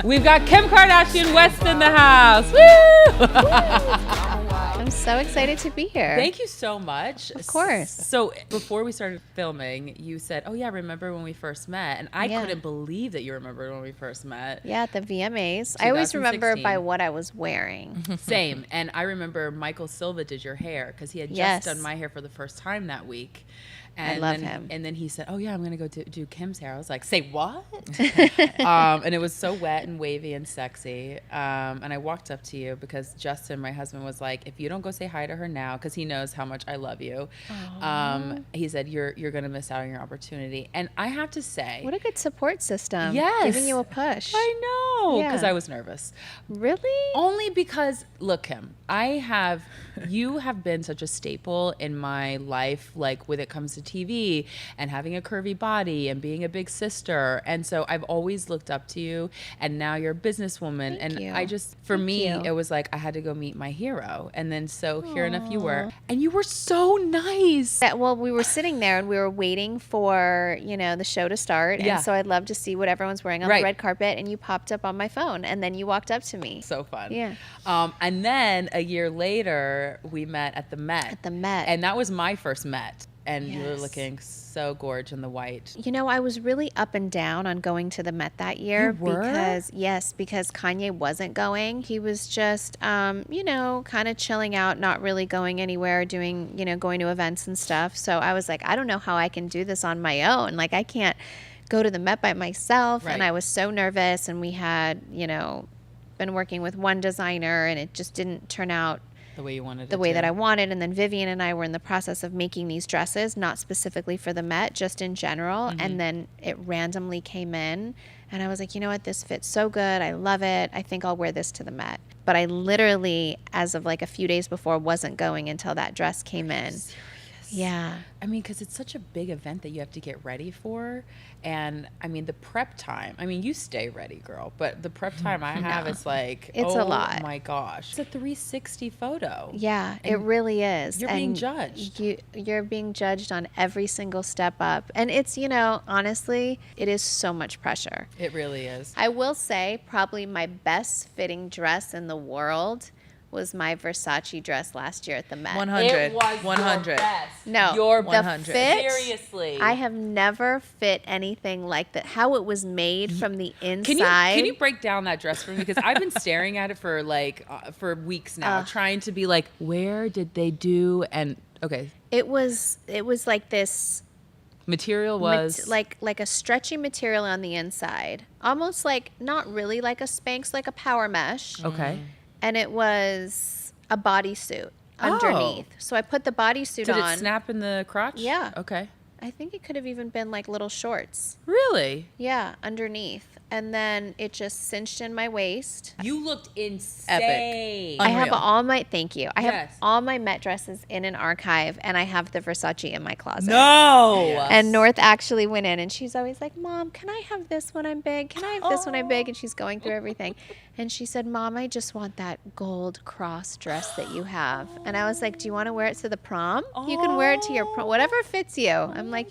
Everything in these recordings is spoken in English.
We've got Kim Kardashian West in the house. Woo! I'm so excited to be here. Thank you so much. Of course. So before we started filming, you said, oh yeah, remember when we first met? And I couldn't believe that you remembered when we first met. Yeah, at the VMAs. I always remember 2016. by what I was wearing. Same. And I remember Michael Silva did your hair because he had just done my hair for the first time that week. And I love him. And then he said, oh, yeah, I'm going to go do Kim's hair. I was like, say what? And it was so wet and wavy and sexy. And I walked up to you because Justin, my husband, was like, if you don't go say hi to her now, because he knows how much I love you, he said, you're going to miss out on your opportunity. And I have to say. What a good support system. Yes. Giving you a push. I know. Because Yeah. I was nervous. Really? Only because, look, Kim, you have been such a staple in my life, like when it comes to TV and having a curvy body and being a big sister. And so I've always looked up to you, and now you're a businesswoman. Thank you. I just, for Thank me, you. it was like I had to go meet my hero. And then so here enough you were. And you were so nice. Yeah, well, we were sitting there and we were waiting for, the show to start. Yeah. And so I'd love to see what everyone's wearing on the red carpet. And you popped up on my phone and then you walked up to me. So fun. Yeah. And then a year later, we met at the Met. At the Met. And that was my first Met. And you were Yes. looking so gorgeous in the white. I was really up and down on going to the Met that year. You were? Because Kanye wasn't going. He was just, kind of chilling out, not really going anywhere, going to events and stuff. So I was like, I don't know how I can do this on my own. Like, I can't go to the Met by myself. Right. And I was so nervous. And we had, been working with one designer and it just didn't turn out The way you wanted it the way to. that I wanted. And then Vivian and I were in the process of making these dresses, not specifically for the Met, just in general. Mm-hmm. And then it randomly came in and I was like, you know what, this fits so good. I love it. I think I'll wear this to the Met. But I literally, as of like a few days before, wasn't going until that dress came in. Serious? Yeah. I mean, because it's such a big event that you have to get ready for. And I mean, the prep time, you stay ready, girl, but the prep time I have, it's like, It's a lot. Oh my gosh. It's a 360 photo. Yeah, it And really is. you're being judged. You're being judged on every single step up. And it's, honestly, it is so much pressure. It really is. I will say probably my best fitting dress in the world was my Versace dress last year at the Met. 100. It was 100. your best. No, Your the 100. fit, Seriously. I have never fit anything like that. How it was made from the inside. Can you break down that dress for me? Because I've been staring at it for for weeks now, trying to be like, where did they do? And okay, It was like this material was like a stretchy material on the inside, almost like not really like a Spanx, like a power mesh. okay. And it was a bodysuit underneath. So I put the bodysuit Did on. it snap in the crotch? Yeah. Okay. I think it could have even been like little shorts. Really? Yeah, underneath. And then it just cinched in my waist. You looked insane. I have Unreal. thank you. I have Yes. all my Met dresses in an archive and I have the Versace in my closet. No. And North actually went in and she's always like, Mom, can I have this when I'm big? Can I have this when I'm big? And she's going through everything. And she said, Mom, I just want that gold cross dress that you have. And I was like, do you want to wear it to the prom? You can wear it to your prom, whatever fits you. I'm like,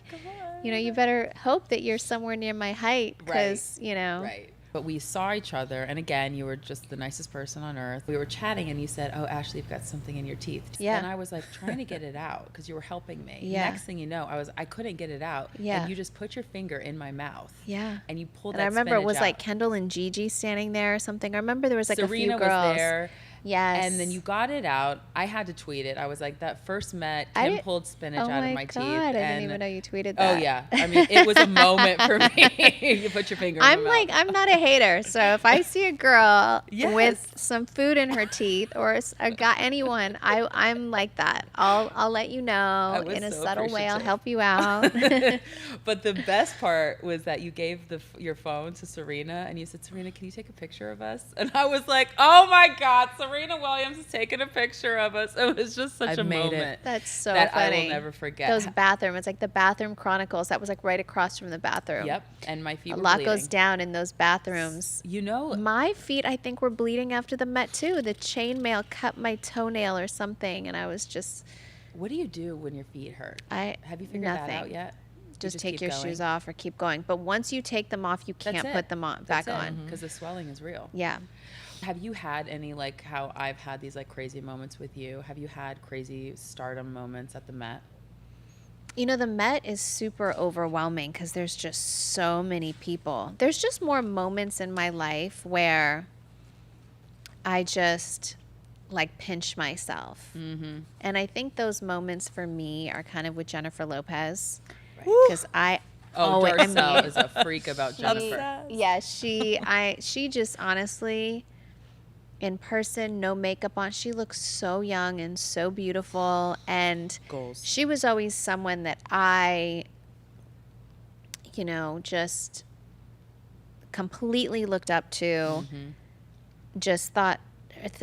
you better hope that you're somewhere near my height because, Right. But we saw each other, and again, you were just the nicest person on earth. We were chatting, and you said, "Oh, Ashley, you've got something in your teeth." Yeah. And I was like trying to get it out because you were helping me. Yeah. Next thing you know, I couldn't get it out. Yeah. And you just put your finger in my mouth. Yeah. And you pulled And that I remember it was spinach like out. Kendall and Gigi standing there or something. I remember there was like Serena a few girls. was there. Yes. And then you got it out. I had to tweet it. I was like, that first Met, I Kim did- pulled spinach oh out my of my teeth. God, I didn't and- even know you tweeted Oh, that. yeah. It was a moment for me. You put your finger in I'm my like, mouth. I'm not a hater. So if I see a girl Yes. with some food in her teeth or a guy, anyone, I'm like that. I'll let you know was in a so subtle way. I'll appreciative. help you out. But the best part was that you gave your phone to Serena and you said, Serena, can you take a picture of us? And I was like, oh my God, Serena Williams is taking a picture of us. It was just such I a made it. moment That's so that funny. I will never forget. Those bathroom. It's like the Bathroom Chronicles. That was like right across from the bathroom. Yep. And my feet A were lot bleeding. goes down in those bathrooms. You know, My feet, I think, were bleeding after the Met too. The chainmail cut my toenail or something, and I was just what do you do when your feet hurt? I Have you figured nothing. that out yet? just take keep your going. shoes off or keep going. But once you take them off, you can't put them back on. Because the swelling is real. Yeah. Have you had any, like how I've had these like crazy moments with you? Have you had crazy stardom moments at the Met? You know, the Met is super overwhelming because there's just so many people. There's just more moments in my life where I just like pinch myself. Mm-hmm. And I think those moments for me are kind of with Jennifer Lopez. Because Darcel is a freak about Jennifer. Yeah, she just honestly, in person, no makeup on, she looks so young and so beautiful. And Goals. she was always someone that I, just completely looked up to. Mm-hmm. Just thought,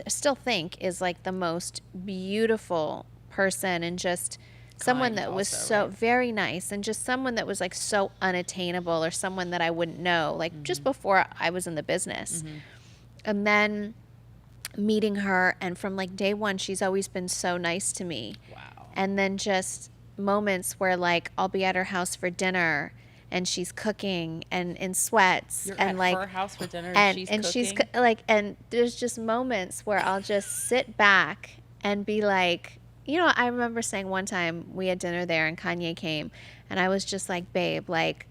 still think is like the most beautiful person, and just someone that was so very nice, and just someone that was like so unattainable, or someone that I wouldn't know, like just before I was in the business. And then meeting her, and from like day one, she's always been so nice to me. Wow. And then just moments where like I'll be at her house for dinner, and she's cooking and in sweats. You're and at like her house for dinner and she's like, and there's just moments where I'll just sit back and be like, I remember saying one time we had dinner there and Kanye came, and I was just like, babe, like,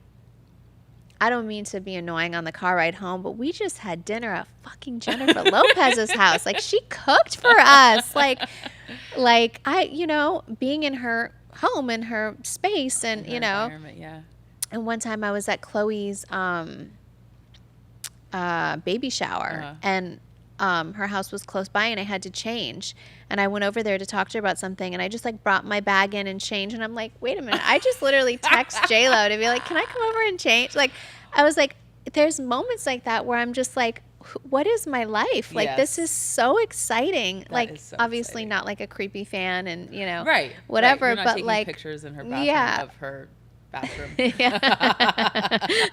I don't mean to be annoying on the car ride home, but we just had dinner at fucking Jennifer Lopez's house. Like, she cooked for us. Like I, being in her home, in her space, and, environment, yeah. And one time I was at Chloe's baby shower, and her house was close by, and I had to change. And I went over there to talk to her about something, and I just like brought my bag in and changed. And I'm like, wait a minute, I just literally text J-Lo to be like, can I come over and change? Like, I was like, there's moments like that where I'm just like, what is my life? Like, this is so exciting. That like, is so obviously exciting. not like a creepy fan, and Right. whatever. You're not but taking like pictures in her bathroom of her bathroom.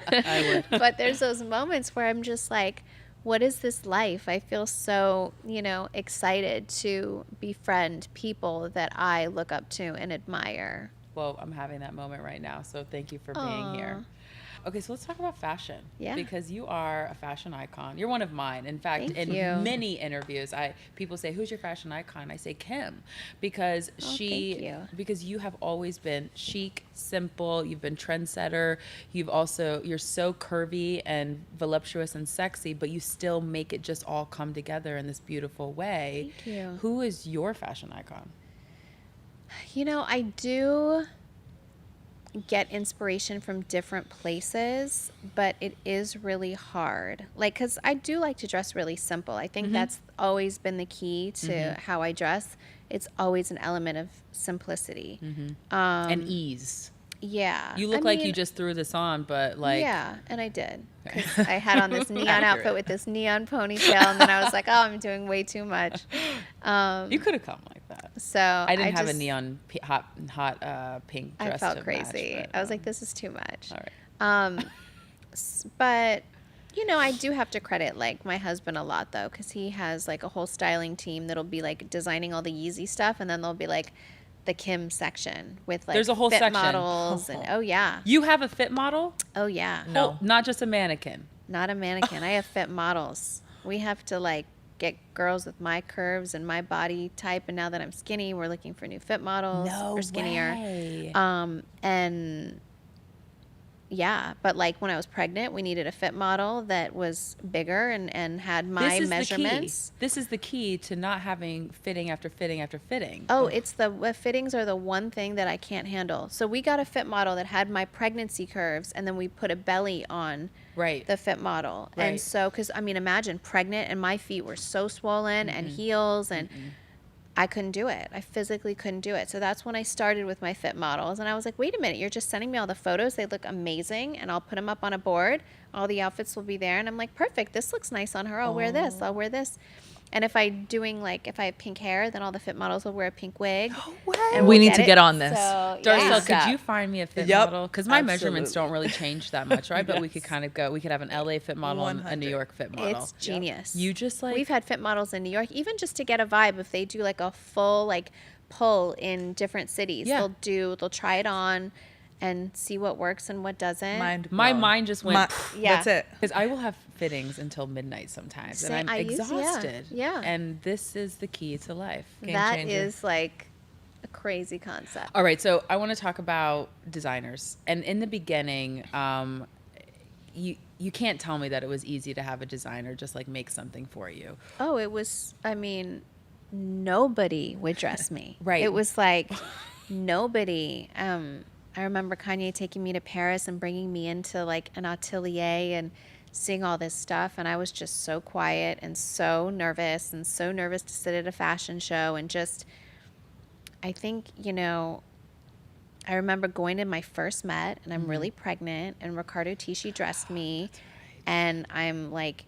I would. But there's those moments where I'm just like, what is this life? I feel so, excited to befriend people that I look up to and admire. Well, I'm having that moment right now, so thank you for being here. Okay, so let's talk about fashion. Yeah. Because you are a fashion icon. You're one of mine. In fact, Thank in you. many interviews, people say, "Who's your fashion icon?" I say Kim, because thank you. because you have always been chic, simple. You've been trendsetter. You're so curvy and voluptuous and sexy, but you still make it just all come together in this beautiful way. Thank you. Who is your fashion icon? I do get inspiration from different places, but it is really hard. Like, because I do like to dress really simple. I think that's always been the key to how I dress. It's always an element of simplicity. And ease. Yeah. You look like you just threw this on, but like... Yeah, and I did. Because I had on this neon outfit with this neon ponytail, and then I was like, oh, I'm doing way too much. You could have come like that. So I didn't have a neon hot pink dress. I felt to crazy. match, but, I was like, this is too much. All right. But, I do have to credit, like, my husband a lot, though, because he has, like, a whole styling team that'll be, like, designing all the Yeezy stuff, and then there'll be, like, the Kim section with, like, there's a whole fit section. models. And, oh, yeah. You have a fit model? Oh, yeah. No. Not just a mannequin. Not a mannequin. I have fit models. We have to, like, get girls with my curves and my body type. And now that I'm skinny, we're looking for new fit models or skinnier. Way. And yeah, but like when I was pregnant, we needed a fit model that was bigger and had my measurements. This is the key to not having fitting after fitting after fitting. Oh, it's the fittings are the one thing that I can't handle. So we got a fit model that had my pregnancy curves, and then we put a belly on the fit model. Right. And so, because I mean, imagine pregnant and my feet were so swollen and heels, and I couldn't do it. I physically couldn't do it. So that's when I started with my fit models. And I was like, wait a minute, you're just sending me all the photos. They look amazing. And I'll put them up on a board. All the outfits will be there. And I'm like, perfect. This looks nice on her. I'll wear this. I'll wear this. And if I have pink hair, then all the fit models will wear a pink wig. No way. And We need to get on this. So, Darcel, yeah. could you find me a fit Yep. model? Because my Absolutely. measurements don't really change that much, right? But we could Yes. kind of go. We could have an LA fit model and a 100. New York fit model. It's genius. You just like We've had fit models in New York, even just to get a vibe. If they do like a full like pull in different cities, Yeah. they'll try it on, and see what works and what doesn't. My mind just went. Yeah. That's it. Because I will have fittings until midnight sometimes, and I'm exhausted. Yeah. And this is the key to life. Game That changer. is like a crazy concept. All right, so I want to talk about designers. And in the beginning, you can't tell me that it was easy to have a designer just like make something for you. Oh, it was, I mean, nobody would dress me. Right. It was like nobody. I remember Kanye taking me to Paris and bringing me into like an atelier and seeing all this stuff. And I was just so quiet and so nervous to sit at a fashion show. And just, I think, I remember going to my first Met, and I'm really pregnant, and Riccardo Tisci dressed me, and I'm like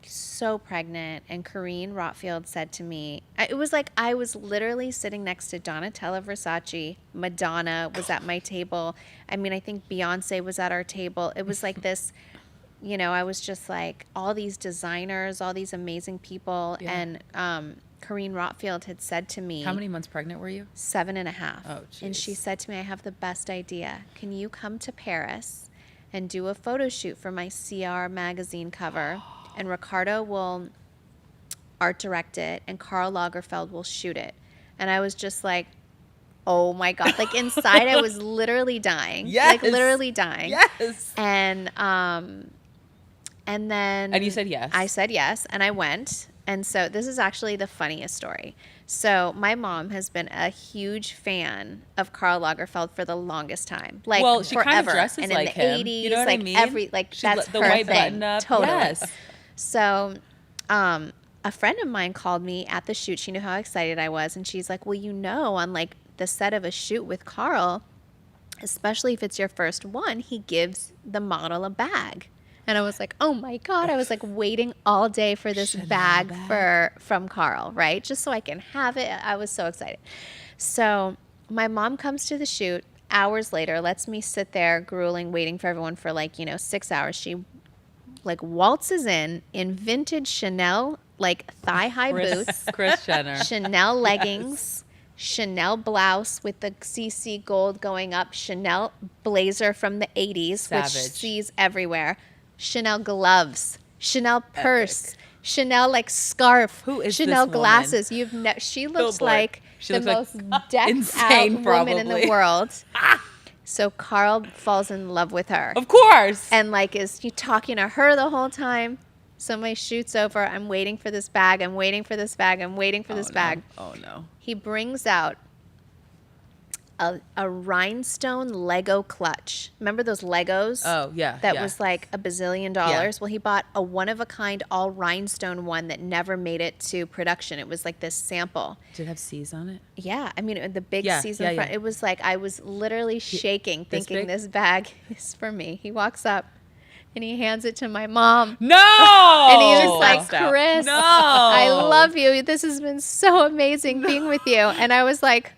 so pregnant, and Karine Rotfield said to me, it was like I was literally sitting next to Donatella Versace, Madonna was at my table. I mean, I think Beyonce was at our table. It was like this, I was just like all these designers, all these amazing people, and Karine Rotfield had said to me, How many months pregnant were you? 7.5. Oh, and she said to me, I have the best idea. Can you come to Paris and do a photo shoot for my CR magazine cover? And Riccardo will art direct it, and Karl Lagerfeld will shoot it. And I was just like, oh my God. Like inside I was literally dying. Yes. Like literally dying. Yes. And then. And you said yes. I said yes, and I went. And so this is actually the funniest story. So my mom has been a huge fan of Karl Lagerfeld for the longest time. Like well, she forever. kind of dresses and like in the him. 80s, You know what like I mean? that's the her white thing. button up. Totally. Yes. So a friend of mine called me at the shoot. She knew how excited I was. And she's like, well, on like the set of a shoot with Karl, especially if it's your first one, he gives the model a bag. And I was like, oh my God. I was like waiting all day for this bag from Karl, right? Just so I can have it. I was so excited. So my mom comes to the shoot hours later, lets me sit there grueling, waiting for everyone for 6 hours. She like waltzes in vintage Chanel, like thigh-high boots. Kris Jenner. Chanel leggings. Chanel blouse with the CC gold going up. Chanel blazer from the 80s, Savage. which sees everywhere. Chanel gloves, Chanel purse, Chanel scarf, Who is Chanel this woman? glasses. She looks like the most decked out woman in the world. So Karl falls in love with her. Of course. And is talking to her the whole time. So my shoot's over. I'm waiting for this bag. I'm waiting for this bag. I'm waiting for this bag. Oh no. He brings out a rhinestone Lego clutch. Remember those Legos? Oh, yeah. That was like $1 bazillion. Yeah. Well, he bought a one-of-a-kind all rhinestone one that never made it to production. It was like this sample. Did it have C's on it? Yeah. I mean, the big Yeah, C's in front. yeah. It was like I was literally shaking thinking big? this bag is for me. He walks up and he hands it to my mom. No! And he was like, Passed out. Chris, No! I love you. This has been so amazing being with you. And I was like,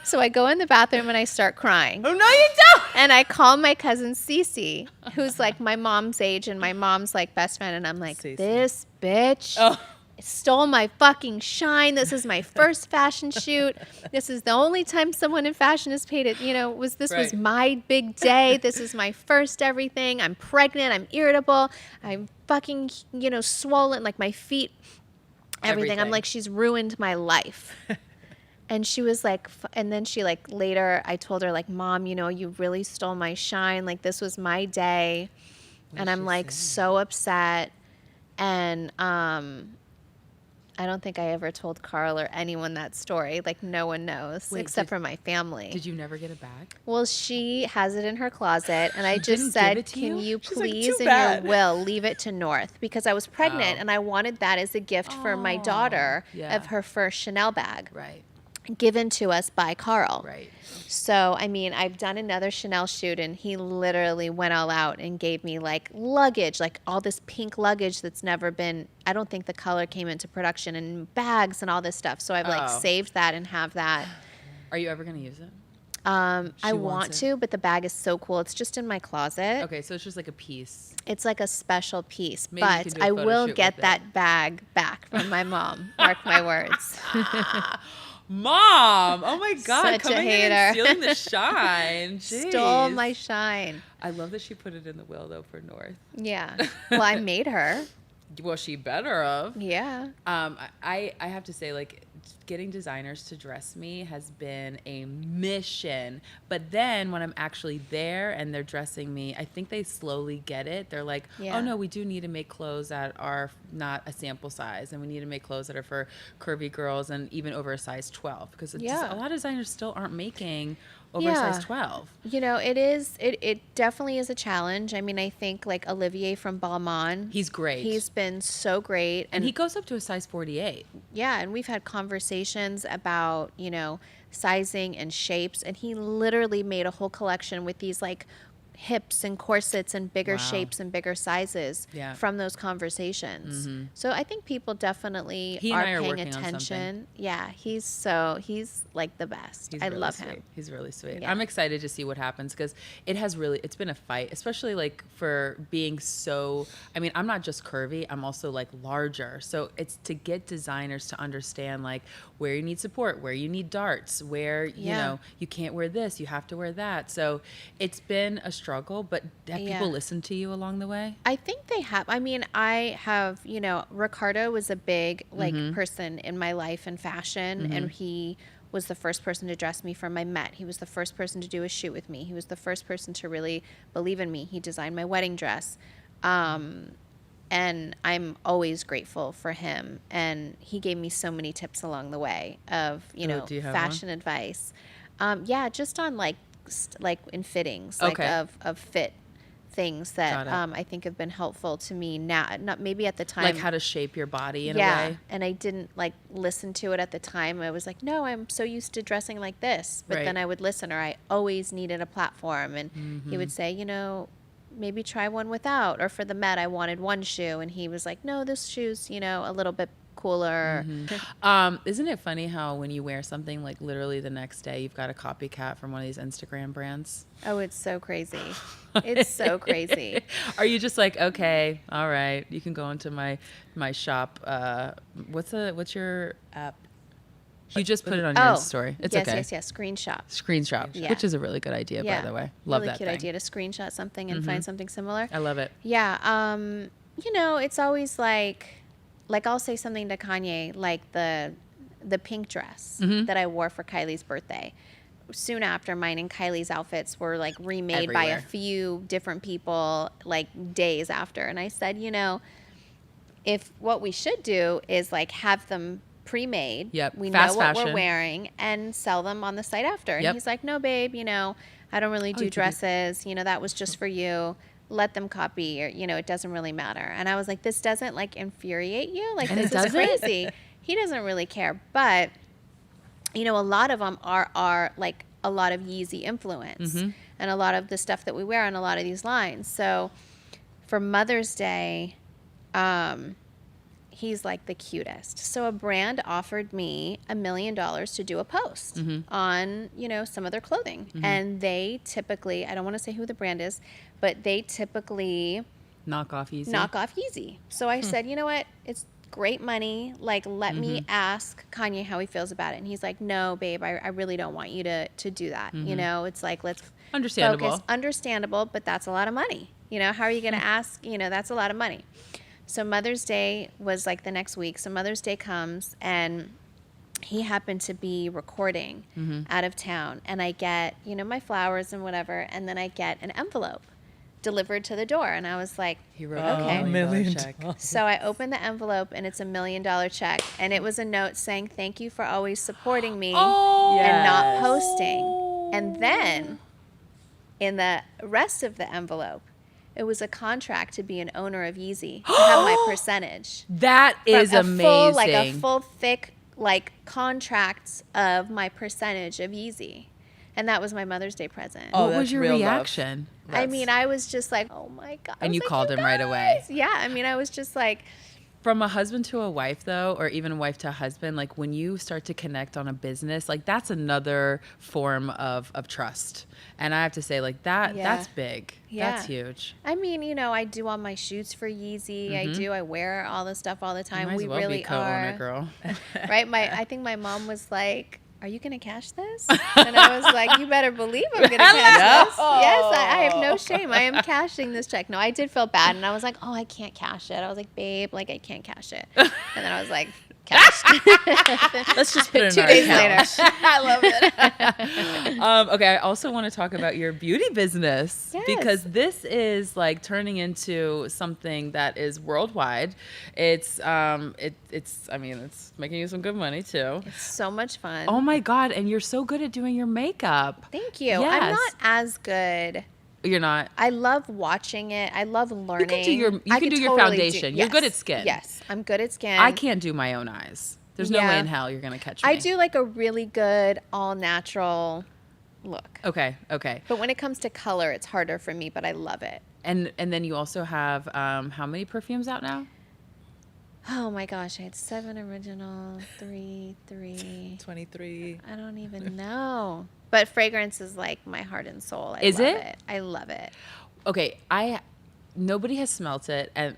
so I go in the bathroom and I start crying. Oh, no, you don't! And I call my cousin Cece, who's like my mom's age and my mom's like best friend. And I'm like, Cece. this bitch Oh. stole my fucking shine. This is my first fashion shoot. This is the only time someone in fashion has paid it. Was Right. my big day. This is my first everything. I'm pregnant. I'm irritable. I'm fucking, swollen. Like my feet, everything. I'm like, she's ruined my life. And she was like, and then she later I told her Mom, you really stole my shine. Like this was my day. And I'm so upset. And I don't think I ever told Karl or anyone that story. No one knows except for my family. Did you never get it back? Well, she has it in her closet, and I didn't just give said, it to "Can you?" you She's like, please, "Too in bad." your will, leave it to North?" Because I was pregnant, and I wanted that as a gift for my daughter yeah. of her first Chanel bag, Right. given to us by Karl. Right. So, I mean, I've done another Chanel shoot, and he literally went all out and gave me luggage, all this pink luggage that's never been, I don't think the color came into production, and bags and all this stuff. So I've saved that and have that. Are you ever going to use it? I wants want it. to, but the bag is so cool. It's just in my closet. Okay, so it's just like a piece. It's like a special piece, Maybe you can but do a I photo will shoot get with it. that bag back from my mom. Mark my words. Mom! Oh my God. Such a Coming in hater. and stealing the shine. Jeez. Stole my shine. I love that she put it in the will, though, for North. Yeah. Well, I made her. Well, she better have. Yeah. I have to say, like, getting designers to dress me has been a mission. But then when I'm actually there and they're dressing me, I think they slowly get it. They're like, Yeah. oh, no, we do need to make clothes that are not a sample size. And we need to make clothes that are for curvy girls and even over a size 12. Because it's just, a lot of designers still aren't making over a size 12. You know, it definitely is a challenge. I mean, I think like Olivier from Balmain. He's great. He's been so great. And he goes up to a size 48. Yeah, and we've had conversations about, you know, sizing and shapes. And he literally made a whole collection with these like hips and corsets and bigger shapes and bigger sizes from those conversations. Mm-hmm. So I think people definitely are paying attention. Yeah, he's like the best. I love him. He's really sweet. Yeah. I'm excited to see what happens because it's been a fight, especially like for being so, I mean, I'm not just curvy, I'm also like larger. So it's to get designers to understand like where you need support, where you need darts, where, you know, you can't wear this, you have to wear that. So it's been a struggle, but have people listened to you along the way? I think they have. I mean, I have, you know, Ricardo was a big like person in my life in fashion, and he was the first person to dress me for my Met. He was the first person to do a shoot with me. He was the first person to really believe in me. He designed my wedding dress. And I'm always grateful for him. And he gave me so many tips along the way of, you know, fashion advice. Yeah, just on like in fittings, like of fit things that I think have been helpful to me now. Not maybe at the time, like how to shape your body in a way. And I didn't like listen to it at the time. I was like, no, I'm so used to dressing like this. But then I would listen, or I always needed a platform, and he would say, you know, maybe try one without. Or for the Met, I wanted one shoe, and he was like, no, this shoe's, you know, a little bit cooler. Isn't it funny how when you wear something like literally the next day you've got a copycat from one of these Instagram brands? Oh, it's so crazy. It's so crazy. Are you just like, okay, all right, you can go into my shop. What's your app? You just put it on your story. It's okay. Yes. Screenshot, which is a really good idea, by the way. Love really that cute thing. idea to screenshot something and find something similar. I love it. Yeah. You know, it's always like I'll say something to Kanye, like the pink dress that I wore for Kylie's birthday. Soon after, mine and Kylie's outfits were like remade by a few different people, like days after. And I said, you know, if what we should do is like have them pre-made, we know what we're wearing, and sell them on the site after. And he's like, no, babe, you know, I don't really do dresses. You know, that was just for you. Let them copy, or, you know, it doesn't really matter. And I was like, this doesn't like infuriate you? Like, this is crazy. He doesn't really care. But, you know, a lot of them are like a lot of Yeezy influence and a lot of the stuff that we wear on a lot of these lines. So for Mother's Day, he's like the cutest. So a brand offered me $1 million to do a post on, you know, some of their clothing. And they typically, I don't want to say who the brand is, but they typically knock off Yeezy. So I said, you know what? It's great money. Like, let me ask Kanye how he feels about it. And he's like, no, babe, I really don't want you to do that. You know, it's like, let's focus. Understandable, but that's a lot of money. You know, how are you going to ask? You know, that's a lot of money. So Mother's Day was like the next week. So Mother's Day comes, and he happened to be recording out of town. And I get, you know, my flowers and whatever. And then I get an envelope delivered to the door. And I was like, he wrote okay. $1 million check. So I opened the envelope, and it's $1 million check. And it was a note saying, thank you for always supporting me and not posting. And then in the rest of the envelope, it was a contract to be an owner of Yeezy, to have my percentage. That is amazing. A full, thick, like, contracts of my percentage of Yeezy. And that was my Mother's Day present. What was your reaction? I mean, I was just like, oh, my God. And you called him right away. Yeah. I mean, I was just like, From a husband to a wife, though, or even a wife to a husband, like when you start to connect on a business, like that's another form of trust. And I have to say, like that's big. Yeah. That's huge. I mean, you know, I do all my shoots for Yeezy. I wear all the stuff all the time. Might We as well really be co-owner, are. girl. Right? I think my mom was like, "Are you gonna cash this?" And I was like, "You better believe I'm gonna cash this." Yes, I have no shame. I am cashing this check. No, I did feel bad, and I was like, "Oh, I can't cash it." I was like, "Babe, like I can't cash it." And then I was like, "Cashed." Let's just put it in 2 our days account. later. I love it. Okay, I also want to talk about your beauty business Yes. because this is like turning into something that is worldwide. It's I mean, it's making you some good money too. It's so much fun. Oh my God, and you're so good at doing your makeup. Thank you. I'm Yes. not as good. You're not. I love watching it. I love learning. You I can do could your totally foundation. You're good at skin. Yes, I'm good at skin. I can't do my own eyes. There's no Yeah. way in hell you're gonna catch me. I do like a really good all natural look. Okay. But when it comes to color, it's harder for me, but I love it. And then you also have how many perfumes out now? Oh my gosh, I had 7 original, 3. 23. I don't even know. But fragrance is like my heart and soul. Is love it? I love it. Okay, nobody has smelt it, and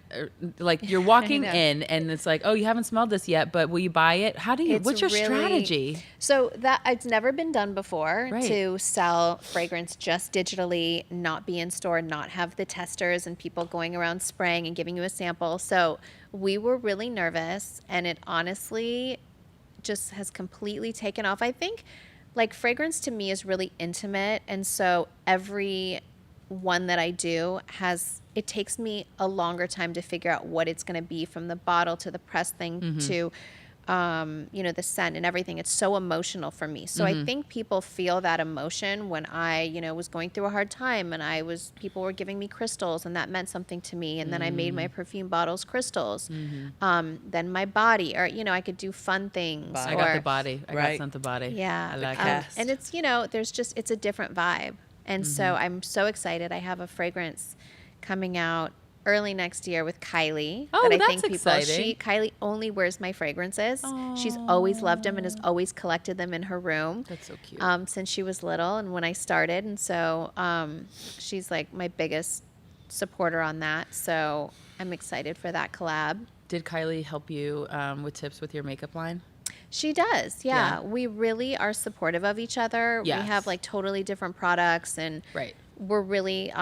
like you're walking know. in and it's like, oh, you haven't smelled this yet, but will you buy it? How do you? It's What's your really- strategy? So that it's never been done before Right. to sell fragrance just digitally, not be in store, not have the testers and people going around spraying and giving you a sample. So we were really nervous, and it honestly just has completely taken off. I think like fragrance to me is really intimate, and so every one that I do it takes me a longer time to figure out what it's going to be, from the bottle to the press thing to the scent and everything. It's so emotional for me. So I think people feel that emotion when I, was going through a hard time, and people were giving me crystals, and that meant something to me. And then I made my perfume bottles crystals. Then my body, or, I could do fun things. I got the body. I got Right. sent the body. Yeah. I like it. cast. And it's, it's a different vibe. And so I'm so excited. I have a fragrance coming out early next year with Kylie. Oh, that I that's think exciting. Kylie only wears my fragrances. She's always loved them and has always collected them in her room. That's so cute. Since she was little and when I started. And so she's like my biggest supporter on that. So I'm excited for that collab. Did Kylie help you with tips with your makeup line? She does, yeah. Yeah. We really are supportive of each other. Yes. We have like totally different products, and Right. we're really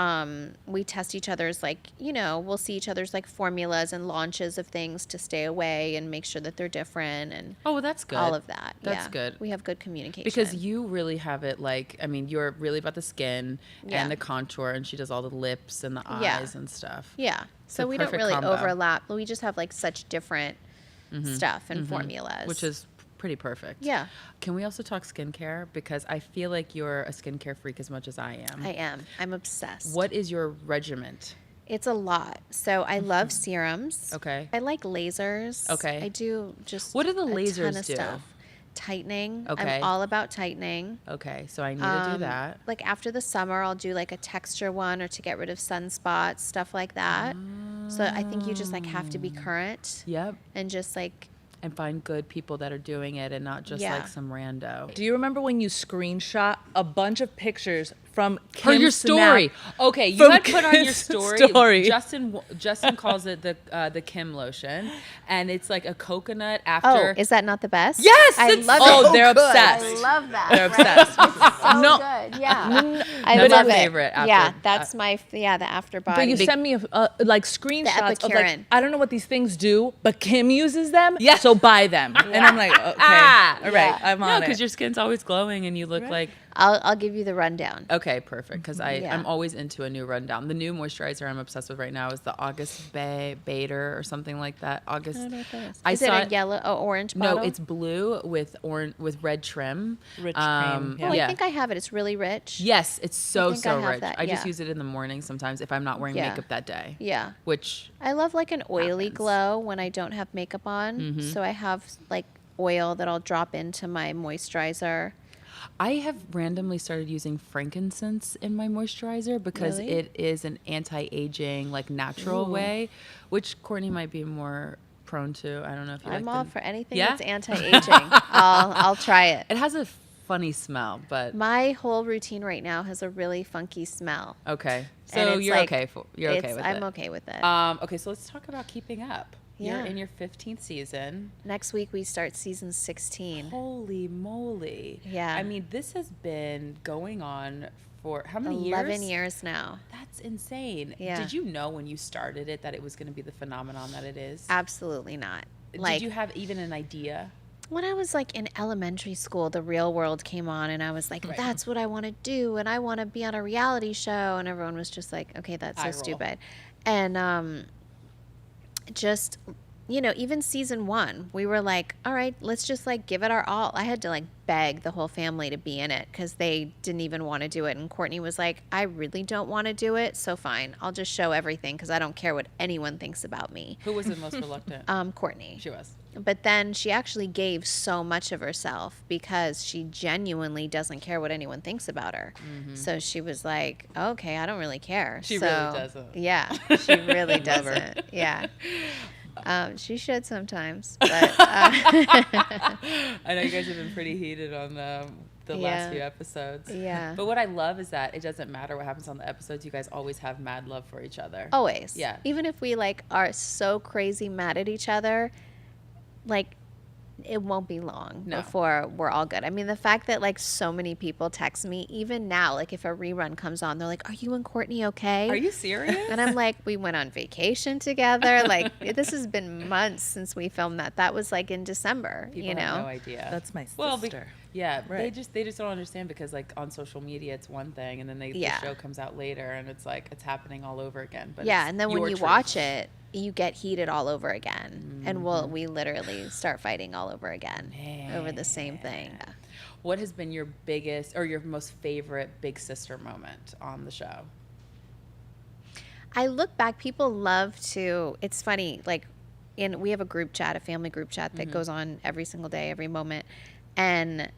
we test each other's we'll see each other's like formulas and launches of things to stay away and make sure that they're different, and Oh, well, that's good. all of that. That's yeah. good. We have good communication. Because you really have it you're really about the skin Yeah. and the contour, and she does all the lips and the Yeah. eyes and stuff. yeah. So a we don't perfect really combo. overlap. We just have like such different stuff and formulas. Which is pretty perfect. Yeah. Can we also talk skincare? Because I feel like you're a skincare freak as much as I am. I am. I'm obsessed. What is your regiment? It's a lot. So I love serums. Okay. I like lasers. Okay. I do just What do the a lasers ton of do? stuff. Tightening. Okay. I'm all about tightening. Okay, so I need to do that. Like after the summer, I'll do like a texture one or to get rid of sunspots, stuff like that. So I think you just like have to be current Yep. and just like, And find good people that are doing it and not just Yeah. like some rando. Do you remember when you screenshot a bunch of pictures from For Kim's your story. Snap? Okay, you From had put on your Kim's story. story. Justin calls it the Kim lotion, and it's like a coconut oh, after. is that not the best? Yes, I it's love so it. they're good. obsessed. I love that. They're right? obsessed. So No. good. Yeah. I That's love my it. favorite after- yeah, that's the after body. But you sent me like screenshots of like, Epicurean. I don't know what these things do, but Kim uses them, Yes. so buy them. And I'm like, okay, all right, Yeah. I'm No, on because it. your skin's always glowing and you look like. I'll give you the rundown. Okay, perfect. Because Yeah. I'm always into a new rundown. The new moisturizer I'm obsessed with right now is the August Bader or something like that. August. I don't know what that is. I Is it saw a yellow or orange bottle? No, it's blue with red trim. Rich cream, yeah. Oh, yeah. I think I have it. It's really rich. Yes, it's so think I have rich. that, I just yeah. use it in the morning sometimes if I'm not wearing Yeah. makeup that day. Yeah. Which I love like an oily Happens. glow when I don't have makeup on. Mm-hmm. So I have like oil that I'll drop into my moisturizer. I have randomly started using frankincense in my moisturizer because Really? it is an anti-aging, like natural way, which Courtney might be more prone to? I don't know if you I'm like all the... for anything Yeah? that's anti-aging. I'll try it. It has a funny smell, but My whole routine right now has a really funky smell. okay. And So it's you're like- okay you're okay with it. I'm okay with it. Okay, so let's talk about keeping up. You're Yeah. in your 15th season. Next week we start season 16. Holy moly. Yeah. I mean, this has been going on for how many 11 years? years now. That's insane. Yeah. Did you know when you started it that it was going to be the phenomenon that it is? Absolutely not. Did you have even an idea? When I was like in elementary school, The Real World came on and I was like, Right. that's what I want to do. And I want to be on a reality show. And everyone was just like, okay, that's so Eye roll. stupid. And just, you know, even season 1, we were like, all right, let's just like give it our all. I had to like beg the whole family to be in it because they didn't even want to do it. And Courtney was like, I really don't want to do it. So fine, I'll just show everything because I don't care what anyone thinks about me. Who was the most reluctant? Courtney. She was. But then she actually gave so much of herself because she genuinely doesn't care what anyone thinks about her. So she was like, okay, I don't really care. She So, really doesn't. Yeah, she really Love her. doesn't. Yeah. She should sometimes. But I know you guys have been pretty heated on the last Yeah. few episodes. Yeah. But what I love is that it doesn't matter what happens on the episodes. You guys always have mad love for each other. always. Yeah. Even if we like are so crazy mad at each other, like it won't be long No. before we're all good. I mean, the fact that like so many people text me, even now, like if a rerun comes on, they're like, are you and Courtney okay? Are you serious? And I'm like, we went on vacation together. Like this has been months since we filmed that. That was like in December, People you have know? no idea. That's my Well, sister. yeah, Right. they just don't understand because like on social media it's one thing and then Yeah. the show comes out later and it's like it's happening all over again. But Yeah, it's and then when your you truth. watch it, you get heated all over again. And we literally start fighting all over again over the same thing. What has been your biggest or your most favorite big sister moment on the show? I look back, people love to, it's funny, like we have a group chat, a family group chat that goes on every single day, every moment. And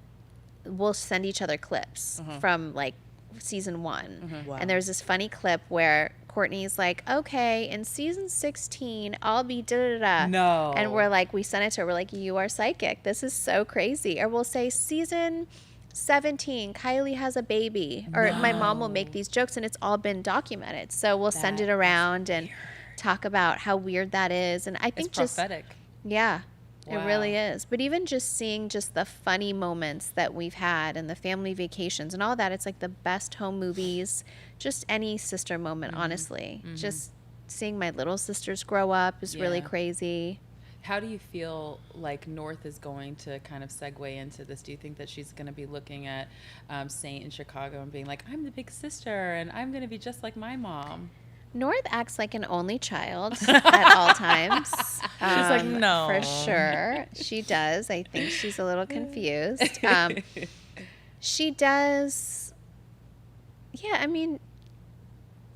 we'll send each other clips from like season 1. Wow. And there's this funny clip where Courtney's like, okay, in season 16, I'll be da-da-da. No. And we're like, we send it to her. We're like, you are psychic. This is so crazy. Or we'll say season 17, Kylie has a baby. Or my mom will make these jokes and it's all been documented. So we'll send it around and talk about how weird that is. And I think It's just, prophetic. yeah. It really Wow. is. But even just seeing just the funny moments that we've had and the family vacations and all that, it's like the best home movies, just any sister moment, honestly. Just seeing my little sisters grow up is really Yeah. crazy. How do you feel like North is going to kind of segue into this? Do you think that she's going to be looking at Saint in Chicago and being like, I'm the big sister and I'm going to be just like my mom? North acts like an only child at all times. She's like, no. For sure. She does. I think she's a little confused. She does. Yeah, I mean,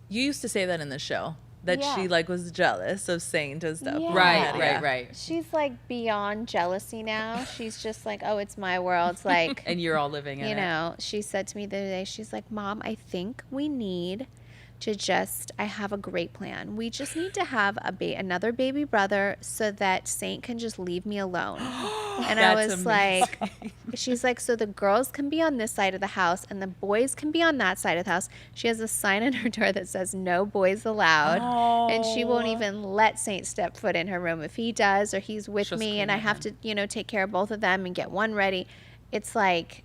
You used to say that in the show that Yeah. she like was jealous of Saint and stuff. Yeah. Right, Yeah. right. she's like beyond jealousy now. She's just like, oh, it's my world. It's like, And you're all living in you it. know, she said to me the other day, she's like, Mom, I think we need to just, I have a great plan. We just need to have another baby brother so that Saint can just leave me alone. And I That's was amazing. like, she's like, so the girls can be on this side of the house and the boys can be on that side of the house. She has a sign on her door that says no boys allowed. And she won't Oh. even let Saint step foot in her room. If he does or he's with She'll me scream and I at have him. to, you know, take care of both of them and get one ready, it's like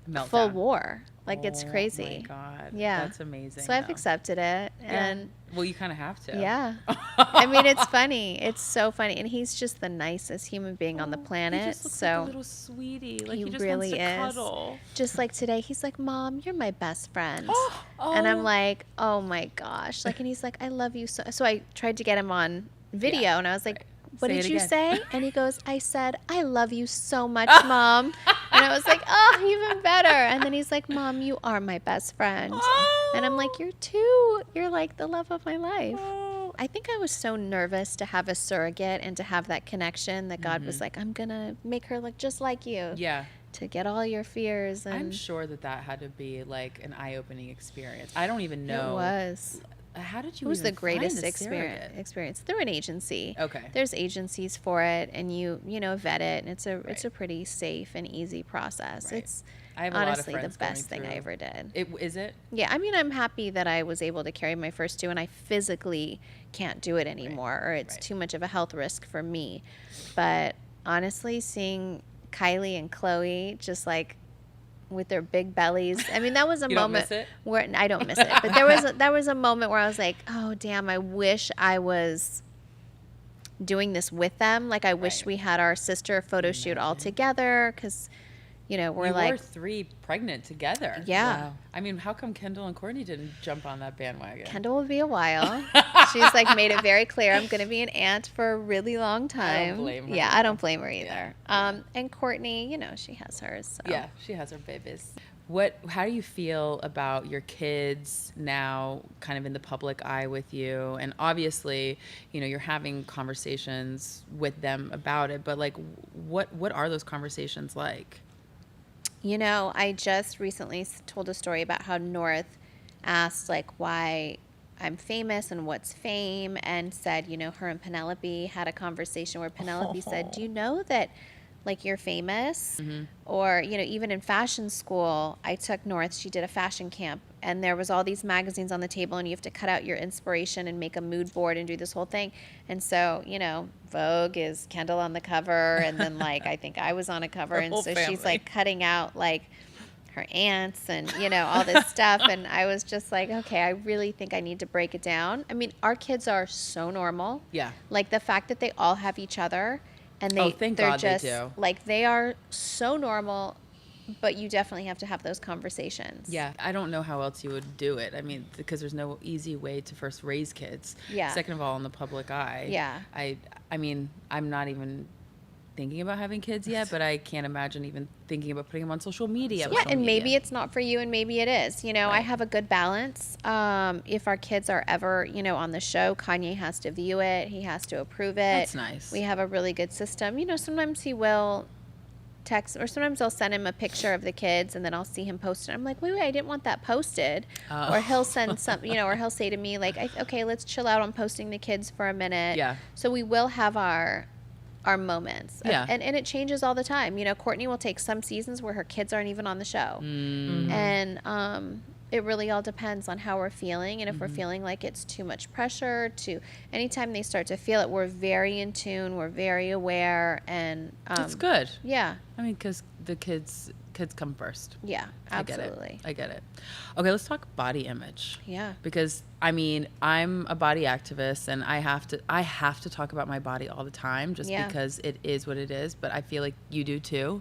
Meltdown. full war. Like it's Oh my crazy. God. Yeah. That's amazing. So I've though. accepted it. And Well, you kind of have to. yeah. I mean, it's funny. It's so funny. And he's just the nicest human being on the He planet. just looks So like a little sweetie. Like he he just really wants to is. cuddle. just like today, he's like, Mom, you're my best friend. And Oh. I'm like, oh my gosh. Like, and he's like, I love you so. So I tried to get him on video and I was like, what Say did it you again. say? And he goes, I said, I love you so much, Mom. And I was like, oh, even better. And then he's like, Mom, you are my best friend. And I'm like, you're too. You're like the love of my life. I think I was so nervous to have a surrogate and to have that connection that God was like, I'm going to make her look just like you. Yeah. To get all your fears. And I'm sure that had to be like an eye-opening experience. I don't even know. it was. How did you? It was the even greatest find a surrogate? experience through an agency. Okay. There's agencies for it, and you vet it, and it's a pretty safe and easy process. Right. It's I have a lot of honestly the friends best thing going I through. ever did. Is it? Yeah, I mean, I'm happy that I was able to carry my first 2, and I physically can't do it anymore, or it's Right. too much of a health risk for me. But honestly, seeing Kylie and Chloe just like with their big bellies, I mean, that was a You don't moment miss it? where I don't miss it, but there was a moment where I was like, oh damn, I wish I was doing this with them. Like, I wish Right. we had our sister photo shoot all together, because we're You like, were 3 pregnant together. yeah. Wow. I mean, how come Kendall and Courtney didn't jump on that bandwagon? Kendall will be a while. She's like made it very clear, I'm going to be an aunt for a really long time. blame her. Yeah, I don't blame her either. Yeah. And Courtney, she has hers. So. Yeah, she has her babies. How do you feel about your kids now kind of in the public eye with you? And obviously, you're having conversations with them about it, but like what are those conversations like? I just recently told a story about how North asked like why I'm famous and what's fame, and said, her and Penelope had a conversation where Penelope said, do you know that like you're famous? Mm-hmm. Or, even in fashion school, I took North, she did a fashion camp, and there was all these magazines on the table, and you have to cut out your inspiration and make a mood board and do this whole thing. And so, Vogue is Kendall on the cover, and then like I think I was on a cover, The and whole so family. she's like cutting out like her aunts and all this stuff, and I was just like, okay, I really think I need to break it down. I mean, our kids are so normal. Yeah. Like the fact that they all have each other, and Thank they're God they just do. like, they are so normal, but you definitely have to have those conversations. Yeah, I don't know how else you would do it. I mean, because there's no easy way to first raise kids. Yeah. Second of all, in the public eye. Yeah. I mean, I'm not even thinking about having kids yet, but I can't imagine even thinking about putting them on social media. Yeah, and maybe it's not for you, and maybe it is. I Right. have a good balance. If our kids are ever, on the show, Kanye has to view it. He has to approve it. That's nice. We have a really good system. Sometimes he will text, or sometimes I'll send him a picture of the kids, and then I'll see him post it. I'm like, wait, I didn't want that posted. Oh. Or he'll send some, or he'll say to me like, okay, let's chill out on posting the kids for a minute. Yeah. So we will have our moments. Yeah. And it changes all the time. Courtney will take some seasons where her kids aren't even on the show. Mm. And it really all depends on how we're feeling. And if we're feeling like it's too much pressure, anytime they start to feel it, we're very in tune, we're very aware. And That's good. yeah. I mean, because the kids come first. Yeah, absolutely. I get it. Okay, let's talk body image. Yeah. Because I mean, I'm a body activist, and I have to talk about my body all the time, just Yeah. because it is what it is. But I feel like you do too,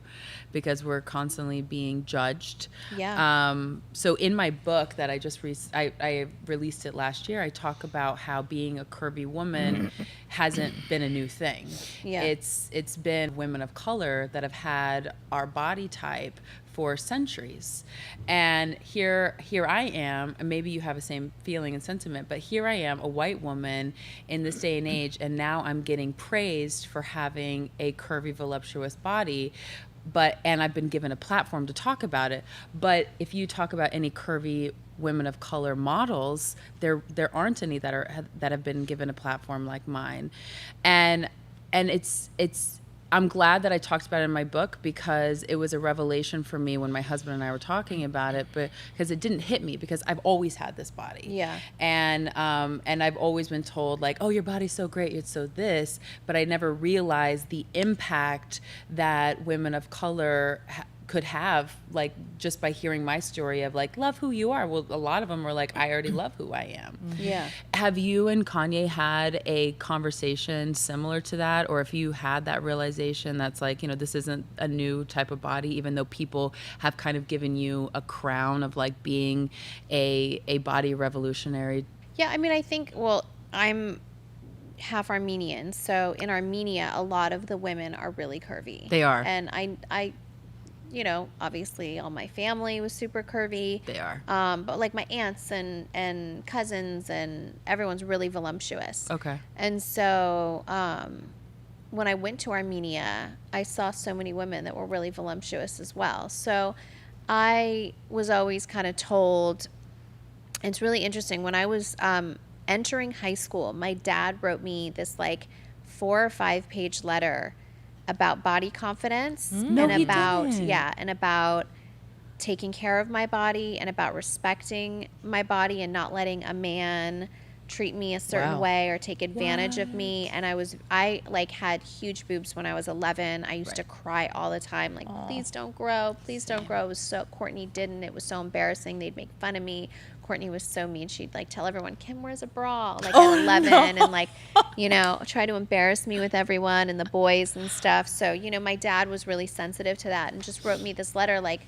because we're constantly being judged. Yeah. So in my book that I just I released it last year, I talk about how being a curvy woman hasn't been a new thing. Yeah. It's been women of color that have had our body type for centuries. And here I am, and maybe you have the same feeling and sentiment, but here I am, a white woman in this day and age, and now I'm getting praised for having a curvy, voluptuous body. And I've been given a platform to talk about it. But if you talk about any curvy women of color models, there aren't any that have been given a platform like mine. And it's I'm glad that I talked about it in my book, because it was a revelation for me when my husband and I were talking about it, but because it didn't hit me, because I've always had this body. Yeah. And I've always been told like, oh, your body's so great, it's so this, but I never realized the impact that women of color could have, like, just by hearing my story of like, love who you are. Well, a lot of them were like, I already love who I am. Yeah. Have you and Kanye had a conversation similar to that? Or if you had that realization that's like, this isn't a new type of body, even though people have kind of given you a crown of like being a body revolutionary? Yeah, I mean, I think, well, I'm half Armenian. So in Armenia, a lot of the women are really curvy. They are. And I obviously all my family was super curvy. They are. But like my aunts and cousins and everyone's really voluptuous. Okay. And so when I went to Armenia, I saw so many women that were really voluptuous as well. So I was always kind of told, It's really interesting. When I was entering high school, my dad wrote me this like 4 or 5 page letter about body confidence No, and he about didn't. and about taking care of my body and about respecting my body and not letting a man treat me a certain Wow. way or take advantage of me. And I like had huge boobs when I was 11. I used to cry all the time, like, please don't grow, please don't grow. It was so, Courtney didn't. It was so embarrassing. They'd make fun of me. Courtney was so mean. She'd like tell everyone, Kim wears a bra, like at 11, and like, you know, try to embarrass me with everyone and the boys and stuff. So, you know, my dad was really sensitive to that and just wrote me this letter like,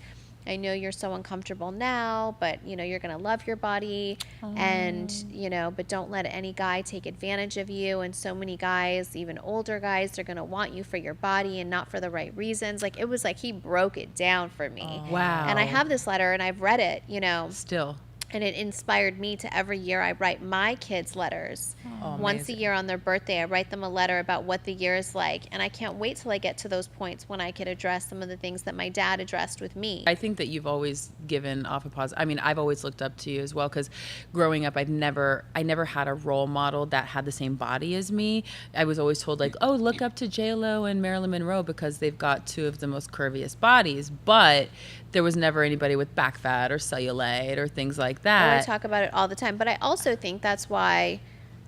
I know you're so uncomfortable now, but, you know, you're going to love your body and, you know, but don't let any guy take advantage of you. And so many guys, even older guys, they're going to want you for your body and not for the right reasons. Like, it was like he broke it down for me. Wow. And I have this letter and I've read it, you know. Still. And it inspired me to every year I write my kids letters. Once a year on their birthday, I write them a letter about what the year is like. And I can't wait till I get to those points when I could address some of the things that my dad addressed with me. I think that you've always given off a positive. I mean, I've always looked up to you as well because growing up, I never had a role model that had the same body as me. I was always told like, oh, look up to J-Lo and Marilyn Monroe because they've got 2 of the most curviest bodies. But there was never anybody with back fat or cellulite or things like that. I talk about it all the time. But I also think that's why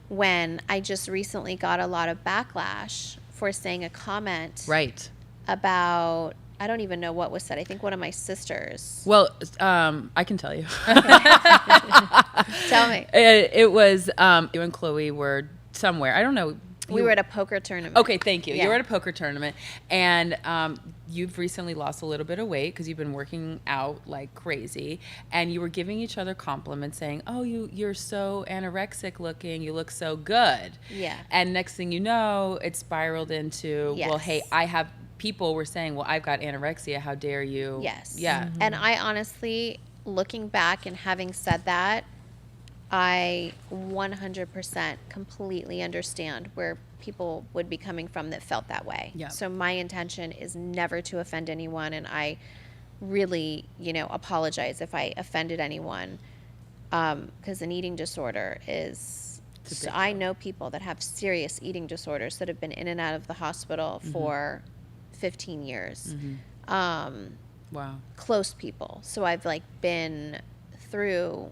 when I just recently got a lot of backlash for saying a comment Right. about, I don't even know what was said. I think one of my sisters. Well, I can tell you. Tell me. It was you and Chloe were somewhere. I don't know. We were at a poker tournament. Okay, thank you. Yeah. You were at a poker tournament, and you've recently lost a little bit of weight because you've been working out like crazy, and you were giving each other compliments, saying, "Oh, you're so anorexic looking. You look so good." Yeah. And next thing you know, it spiraled into, well, Yes. hey, I have. People were saying, well, I've got anorexia. How dare you? Yes. Yeah. And I honestly, looking back and having said that, I 100% completely understand where people would be coming from that felt that way. Yeah. So my intention is never to offend anyone, and I really, you know, apologize if I offended anyone, because an eating disorder is. It's a big I know people that have serious eating disorders that have been in and out of the hospital for 15 years. Wow. Close people. So I've like been through.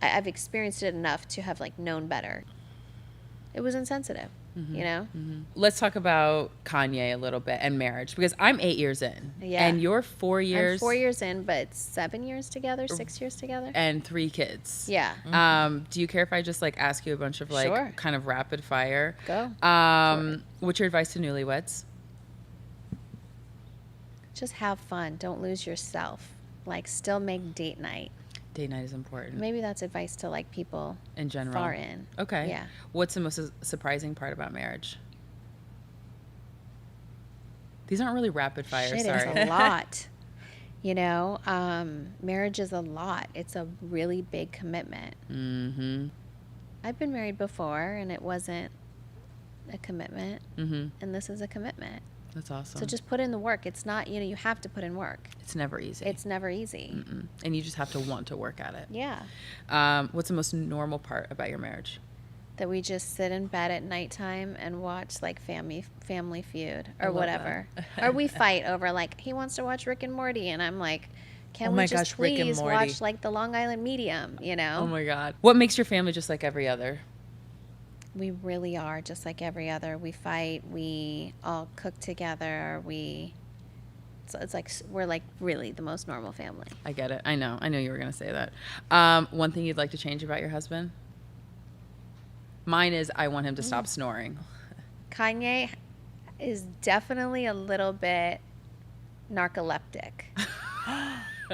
I've experienced it enough to have like known better. It was insensitive, you know? Let's talk about Kanye a little bit and marriage because I'm 8 years in. Yeah. And you're 4 years. I'm 4 years in, but 7 years together, 6 years together. And 3 kids. Yeah. Do you care if I just like ask you a bunch of like Sure. kind of rapid fire? Go. What's your advice to newlyweds? Just have fun. Don't lose yourself. Like, still make date night. Date night is important Maybe that's advice to like people in general. far in. Okay. Yeah. What's the most surprising part about marriage? These aren't really rapid fire. Shit, Sorry. it's a lot. You know, marriage is a lot. It's a really big commitment. Mm-hmm. I've been married before, and it wasn't a commitment, Mm-hmm. and this is a commitment. That's awesome. So just put in the work. It's not, you know, you have to put in work. It's never easy. It's never easy. Mm-mm. And you just have to want to work at it. Yeah. What's the most normal part about your marriage? That we just sit in bed at nighttime and watch like Family Feud I or love whatever. that. Or we fight over like, he wants to watch Rick and Morty, and I'm like, can Oh we my just gosh, Rick and please Morty. watch like the Long Island Medium, you know? Oh my God. What makes your family just like every other? We really are just like every other. We fight. We all cook together. It's like we're like really the most normal family. I get it. I know you were going to say that. One thing you'd like to change about your husband? Mine is I want him to stop snoring. Kanye is definitely a little bit narcoleptic.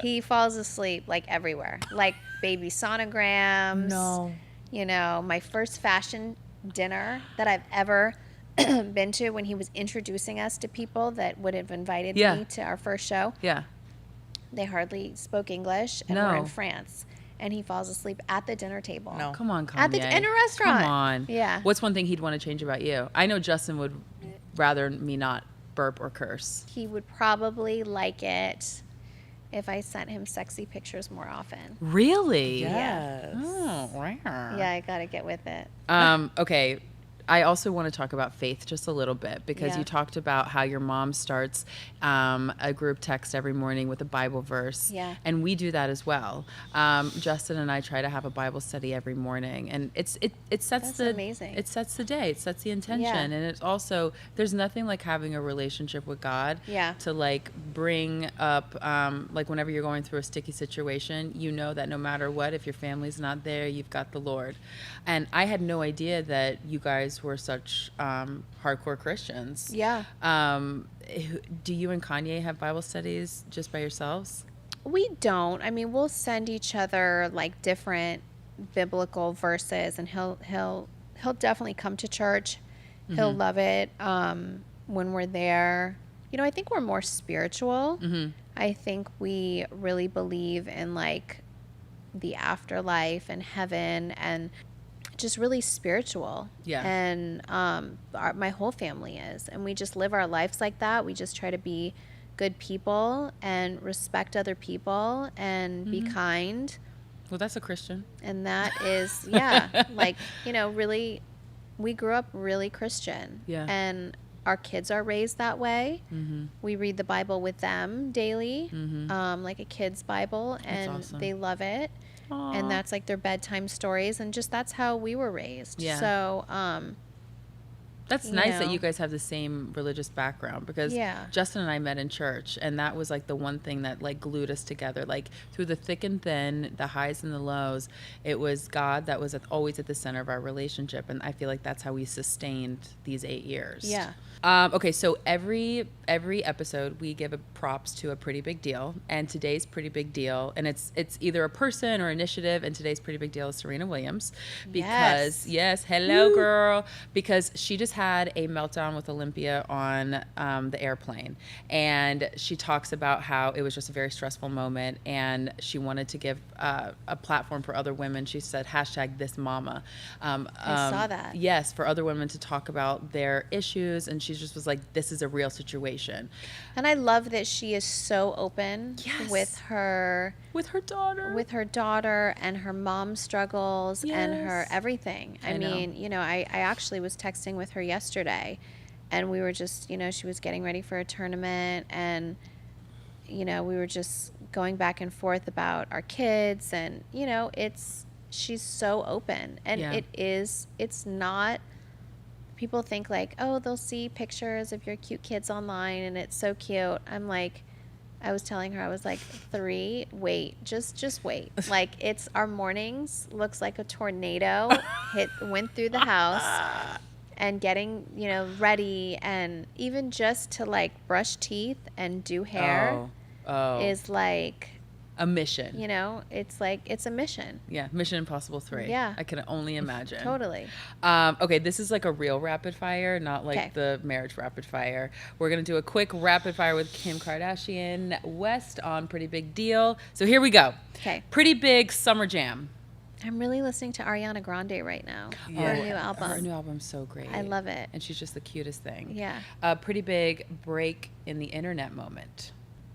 He falls asleep like everywhere, like baby sonograms. No. You know, my first fashion dinner that I've ever been to, when he was introducing us to people that would have invited Yeah. me to our first show, Yeah. they hardly spoke English, and No. we're in France, and he falls asleep at the dinner table. No. Come on, Kanye. At in a restaurant. Come on. Yeah. What's one thing he'd want to change about you? I know Justin would rather me not burp or curse. He would probably like it if I sent him sexy pictures more often. Really? Yes. Oh, rare. Yeah, I got to get with it. Okay. I also want to talk about faith just a little bit because Yeah. you talked about how your mom starts a group text every morning with a Bible verse. Yeah. And we do that as well. Justin and I try to have a Bible study every morning, and it sets That's the amazing. it sets the day, it sets the intention, Yeah. and it's also there's nothing like having a relationship with God Yeah. to like bring up like whenever you're going through a sticky situation, you know that no matter what, if your family's not there, you've got the Lord. And I had no idea that you guys were such hardcore Christians. Yeah. Do you and Kanye have Bible studies just by yourselves? We don't. I mean, we'll send each other like different biblical verses, and he'll definitely come to church. He'll love it when we're there. You know, I think we're more spiritual. I think we really believe in like the afterlife and heaven and just really spiritual. Yeah. And my whole family is, and we just live our lives like that. We just try to be good people and respect other people and be kind. Well, that's a Christian. And that is, yeah, like, you know, really, we grew up really Christian. Yeah. And our kids are raised that way. We read the Bible with them daily, like a kid's Bible, and awesome. they love it. Aw. And that's like their bedtime stories, and just that's how we were raised. Yeah. So, That's you nice that know. you guys have the same religious background because Yeah. Justin and I met in church, and that was like the one thing that like glued us together. Like through the thick and thin, the highs and the lows, it was God that was always at the center of our relationship, and I feel like that's how we sustained these 8 years. Yeah. Okay, so every episode we give a props to a pretty big deal, and today's pretty big deal, and it's either a person or initiative, and today's pretty big deal is Serena Williams because hello girl, because she just had a meltdown with Olympia on the airplane, and she talks about how it was just a very stressful moment, and she wanted to give a platform for other women. She said #ThisMama. I saw that. Yes, for other women to talk about their issues, and she just was like, this is a real situation. And I love that she is so open Yes. with her daughter and her mom struggles and her Yes. everything. I know. mean, you know, I actually was texting with her yesterday, and we were just, you know, she was getting ready for a tournament, and, you know, we were just going back and forth about our kids, and, you know, she's so open, and Yeah. it's not, people think like, oh, they'll see pictures of your cute kids online and it's so cute. I'm like, I was telling her, I was like, 3, wait, just wait. Like, it's our mornings looks like a tornado went through the house, and getting, you know, ready, and even just to like brush teeth and do hair is like a mission. You know, it's like, it's a mission. Yeah, Mission Impossible 3. Yeah. I can only imagine. Totally. Okay, this is like a real rapid fire, not like Okay. the marriage rapid fire. We're going to do a quick rapid fire with Kim Kardashian West on Pretty Big Deal. So here we go. Okay. Pretty Big Summer Jam. I'm really listening to Ariana Grande right now. Yeah. Her new album. Her new album's so great. I love it. And she's just the cutest thing. Yeah. Pretty big break in the internet moment.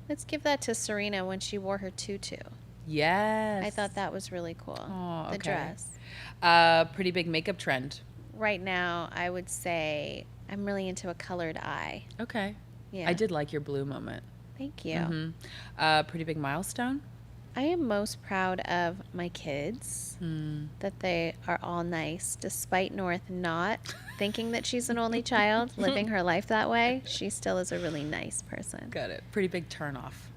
Let's give that to Serena when she wore her tutu. Yes. I thought that was really cool. Oh, The okay. dress. Pretty big makeup trend. Right now, I would say I'm really into a colored eye. Okay. Yeah. I did like your blue moment. Thank you. Mhm. Pretty big milestone. I am most proud of my kids, that they are all nice, despite North not thinking that she's an only child, living her life that way. She still is a really nice person. Got it. Pretty big turn off.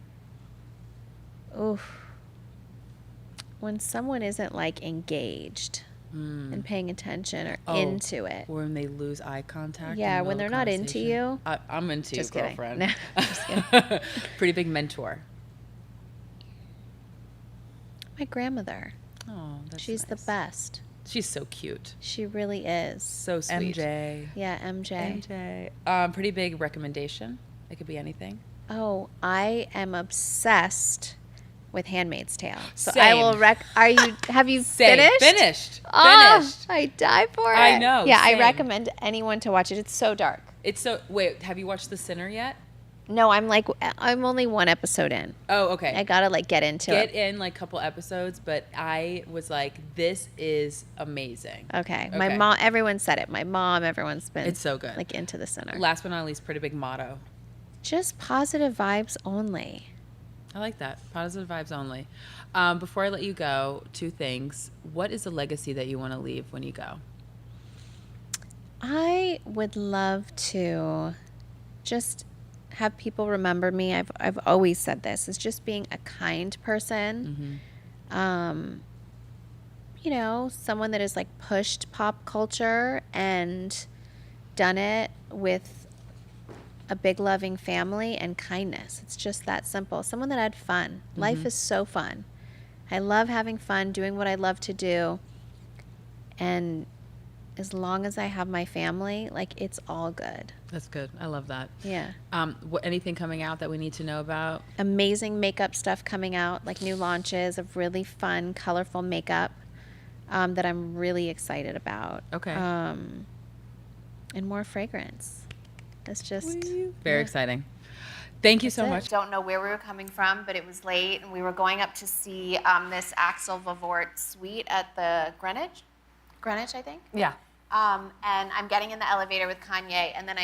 Oof. When someone isn't like engaged and paying attention or Oh, into it. When they lose eye contact. in Yeah, the when middle they're of not into you. I'm into Just you, kidding. girlfriend. No, just kidding. Pretty big mentor. My grandmother. Oh, that's She's the nice. best. She's so cute. She really is. So sweet. MJ. Yeah, MJ. MJ. Pretty big recommendation. It could be anything. Oh, I am obsessed with Handmaid's Tale. So I Same. will have you Same. finished? Finished. Oh, Finished. I die for it. I know, Yeah, same. I recommend anyone to watch it. It's so dark. It's so. Wait, have you watched The Sinner yet? No, I'm only one episode in. Oh, okay. I gotta like get into it. Get in like a couple episodes, but I was like, this is amazing. Okay. My mom, everyone said it. My mom, everyone's been. It's so good. Like into the center. Last but not least, pretty big motto. Just positive vibes only. I like that. Positive vibes only. Before I let you go, 2 things. What is the legacy that you want to leave when you go? I would love to just have people remember me. I've always said this, is just being a kind person. You know, someone that has like pushed pop culture and done it with a big loving family and kindness. It's just that simple. Someone that had fun. Life is so fun. I love having fun, doing what I love to do. And as long as I have my family, like, it's all good. That's good. I love that. Yeah. Anything coming out that we need to know about? Amazing makeup stuff coming out, like new launches of really fun, colorful makeup that I'm really excited about. Okay. And more fragrance. It's just very exciting. Thank you so much. Don't know where we were coming from, but it was late, and we were going up to see this Axel Vavort suite at the Greenwich, I think. Yeah. And I'm getting in the elevator with Kanye, and then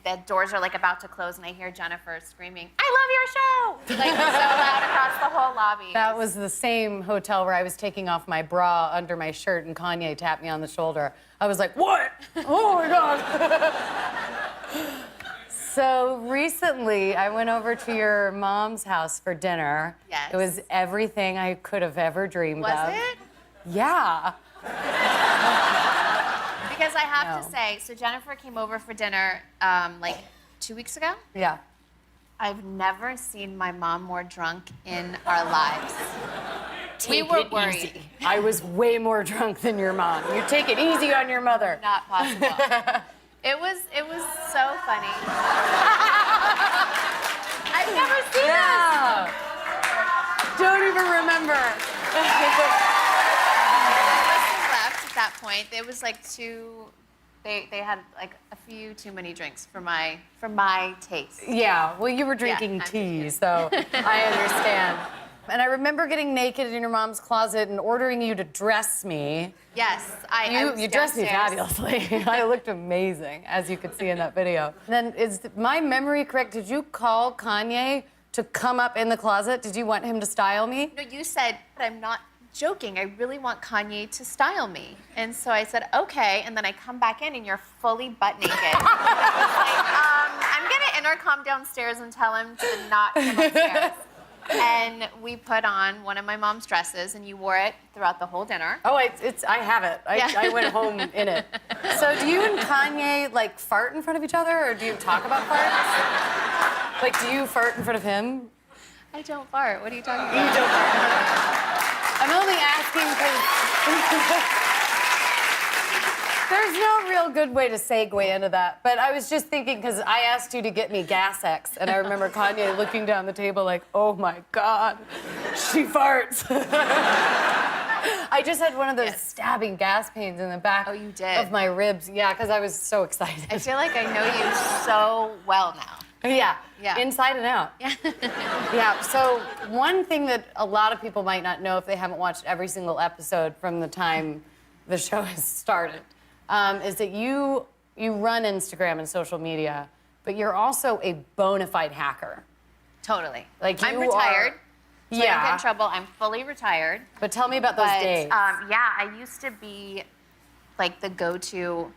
the doors are like about to close, and I hear Jennifer screaming, "I love your show!" Like so loud across the whole lobby. That was the same hotel where I was taking off my bra under my shirt, and Kanye tapped me on the shoulder. I was like, "What? Oh my God!" So recently, I went over to your mom's house for dinner. Yes. It was everything I could have ever dreamed of. Was it? Yeah. Because I have to say, so Jennifer came over for dinner like 2 weeks ago. Yeah. I've never seen my mom more drunk in our lives. We Take were it worried. easy. I was way more drunk than your mom. You take it easy on your mother. Not possible. It was so funny. I've never seen Yeah. Don't even remember. left at that point. It was like they had like a few too many drinks for my taste. Yeah, well, you were drinking Yeah, I'm tea, just so I understand. And I remember getting naked in your mom's closet and ordering you to dress me. Yes, I was You dressed me downstairs. fabulously. I looked amazing, as you could see in that video. Then, is my memory correct? Did you call Kanye to come up in the closet? Did you want him to style me? No, you said, but I'm not joking. I really want Kanye to style me. And so I said, okay. And then I come back in and you're fully butt naked. And I was like, I'm going to intercom downstairs and tell him to not come upstairs. And we put on one of my mom's dresses, and you wore it throughout the whole dinner. Oh, I have it. I went home in it. So do you and Kanye, like, fart in front of each other, or do you talk about farts? Like, do you fart in front of him? I don't fart. What are you talking about? You don't fart. I'm only asking because there's no real good way to segue into that. But I was just thinking, because I asked you to get me Gas X, and I remember Kanye looking down the table like, oh my God, she farts. I just had one of those stabbing gas pains in the back you did? of my ribs. Yeah, because I was so excited. I feel like I know you so well now. Yeah. Yeah. Inside and out. Yeah. Yeah, so one thing that a lot of people might not know if they haven't watched every single episode from the time the show has started, is that you run Instagram and social media, but you're also a bona fide hacker. Totally. Like, I'm you retired. are- So I don't get Yeah. in trouble. I'm fully retired. But tell me about those But days. yeah, I used to be like the go-to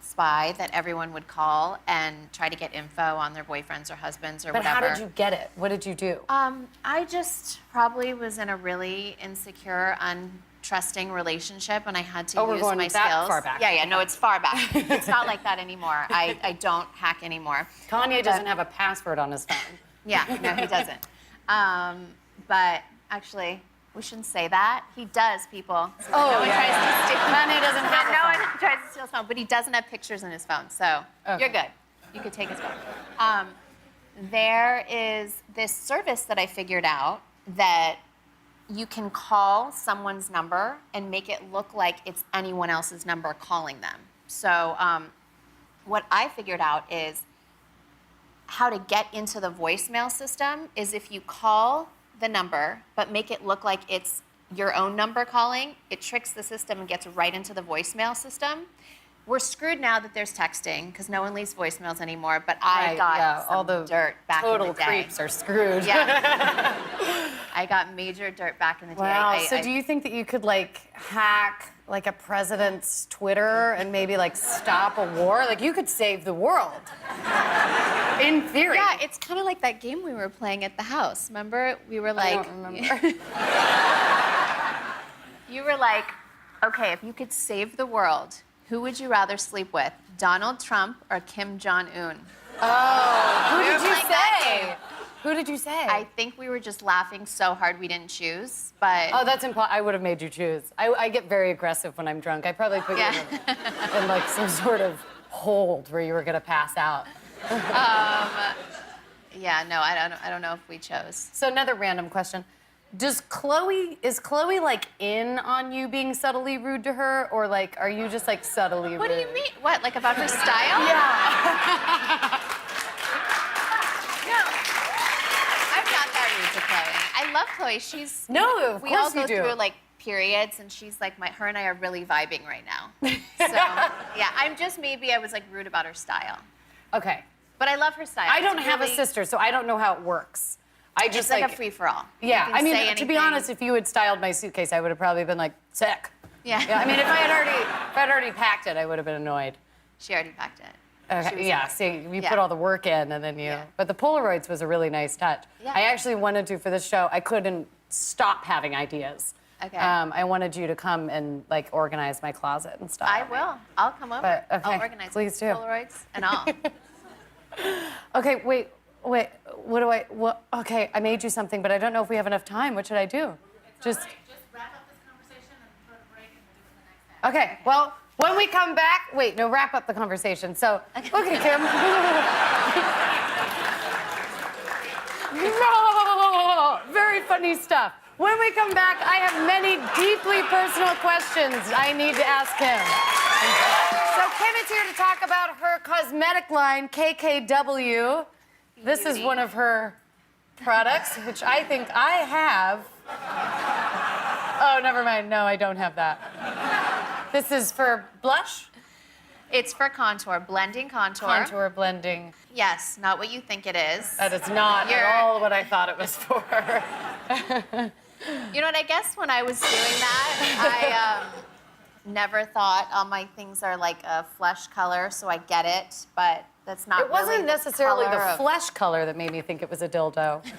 spy that everyone would call and try to get info on their boyfriends or husbands or But whatever. how did you get it? What did you do? I just probably was in a really insecure, untrusting relationship, and I had to we're use going my that skills. far back. Yeah, no, it's far back. It's not like that anymore. I don't hack anymore. Kanye doesn't have a password on his phone. Yeah, no, he doesn't. But actually, we shouldn't say that. He does, people. So Oh, no one tries to steal. Kanye doesn't have a No phone. one tries to steal his phone, but he doesn't have pictures in his phone, so you're good. You could take his phone. There is this service that I figured out that you can call someone's number and make it look like it's anyone else's number calling them. So what I figured out is how to get into the voicemail system is if you call the number, but make it look like it's your own number calling, it tricks the system and gets right into the voicemail system. We're screwed now that there's texting because no one leaves voicemails anymore, but I got some all the dirt back in the day. total creeps are screwed. Yeah. I got major dirt back in the day. Wow. So do you think that you could like hack like a president's Twitter and maybe like stop a war? Like you could save the world. In theory. Yeah, it's kind of like that game we were playing at the house. Remember? We were like, I don't remember. you were like, okay, if you could save the world, who would you rather sleep with, Donald Trump or Kim Jong-un? Oh, who did you playing that say? game. Who did you say? I think we were just laughing so hard we didn't choose, but... Oh, that's impossible. I would have made you choose. I get very aggressive when I'm drunk. I probably put you in like some sort of hold where you were gonna pass out. Yeah, no, I don't know if we chose. So another random question. Is Chloe like in on you being subtly rude to her, or like are you just like subtly rude? What do you mean? What, like about her style? Yeah. No. I'm not that rude to Chloe. I love Chloe. She's... No, of we all course you go do. through like periods, and she's like, her and I are really vibing right now. So, yeah, I'm just, maybe I was like rude about her style. Okay. But I love her style. I don't It's have a really- sister, so I don't know how it works. I just It's like a free-for-all. Yeah, You can I mean, say to be anything. honest, if you had styled my suitcase, I would have probably been like, sick. Yeah. Yeah, I mean, if I had already packed it, I would have been annoyed. She already packed it. She Okay, was yeah, like- see, you Yeah. put all the work in and then you... Yeah. But the Polaroids was a really nice touch. Yeah. I actually wanted to, for this show, I couldn't stop having ideas. Okay. I wanted you to come and, like, organize my closet and stuff. I will. I'll come over. But, okay, I'll organize please do. Polaroids and all. Okay, wait, okay, I made you something, but I don't know if we have enough time. What should I do? Just wrap up this conversation and put a break and we'll do it the next day. Okay, well, when we come back, wrap up the conversation. So, okay, Kim. No, very funny stuff. When we come back, I have many deeply personal questions I need to ask Kim. So Kim is here to talk about her cosmetic line, KKW. This is one of her products, which I think I have. Oh, never mind. No, I don't have that. This is for blush? It's for contour, blending contour. Contour blending. Yes, not what you think it is. That is not You're- at all what I thought it was for. You know what? I guess when I was doing that, I never thought all my things are like a flesh color, so I get it, but that's not. It wasn't really necessarily color the of- flesh color that made me think it was a dildo. See,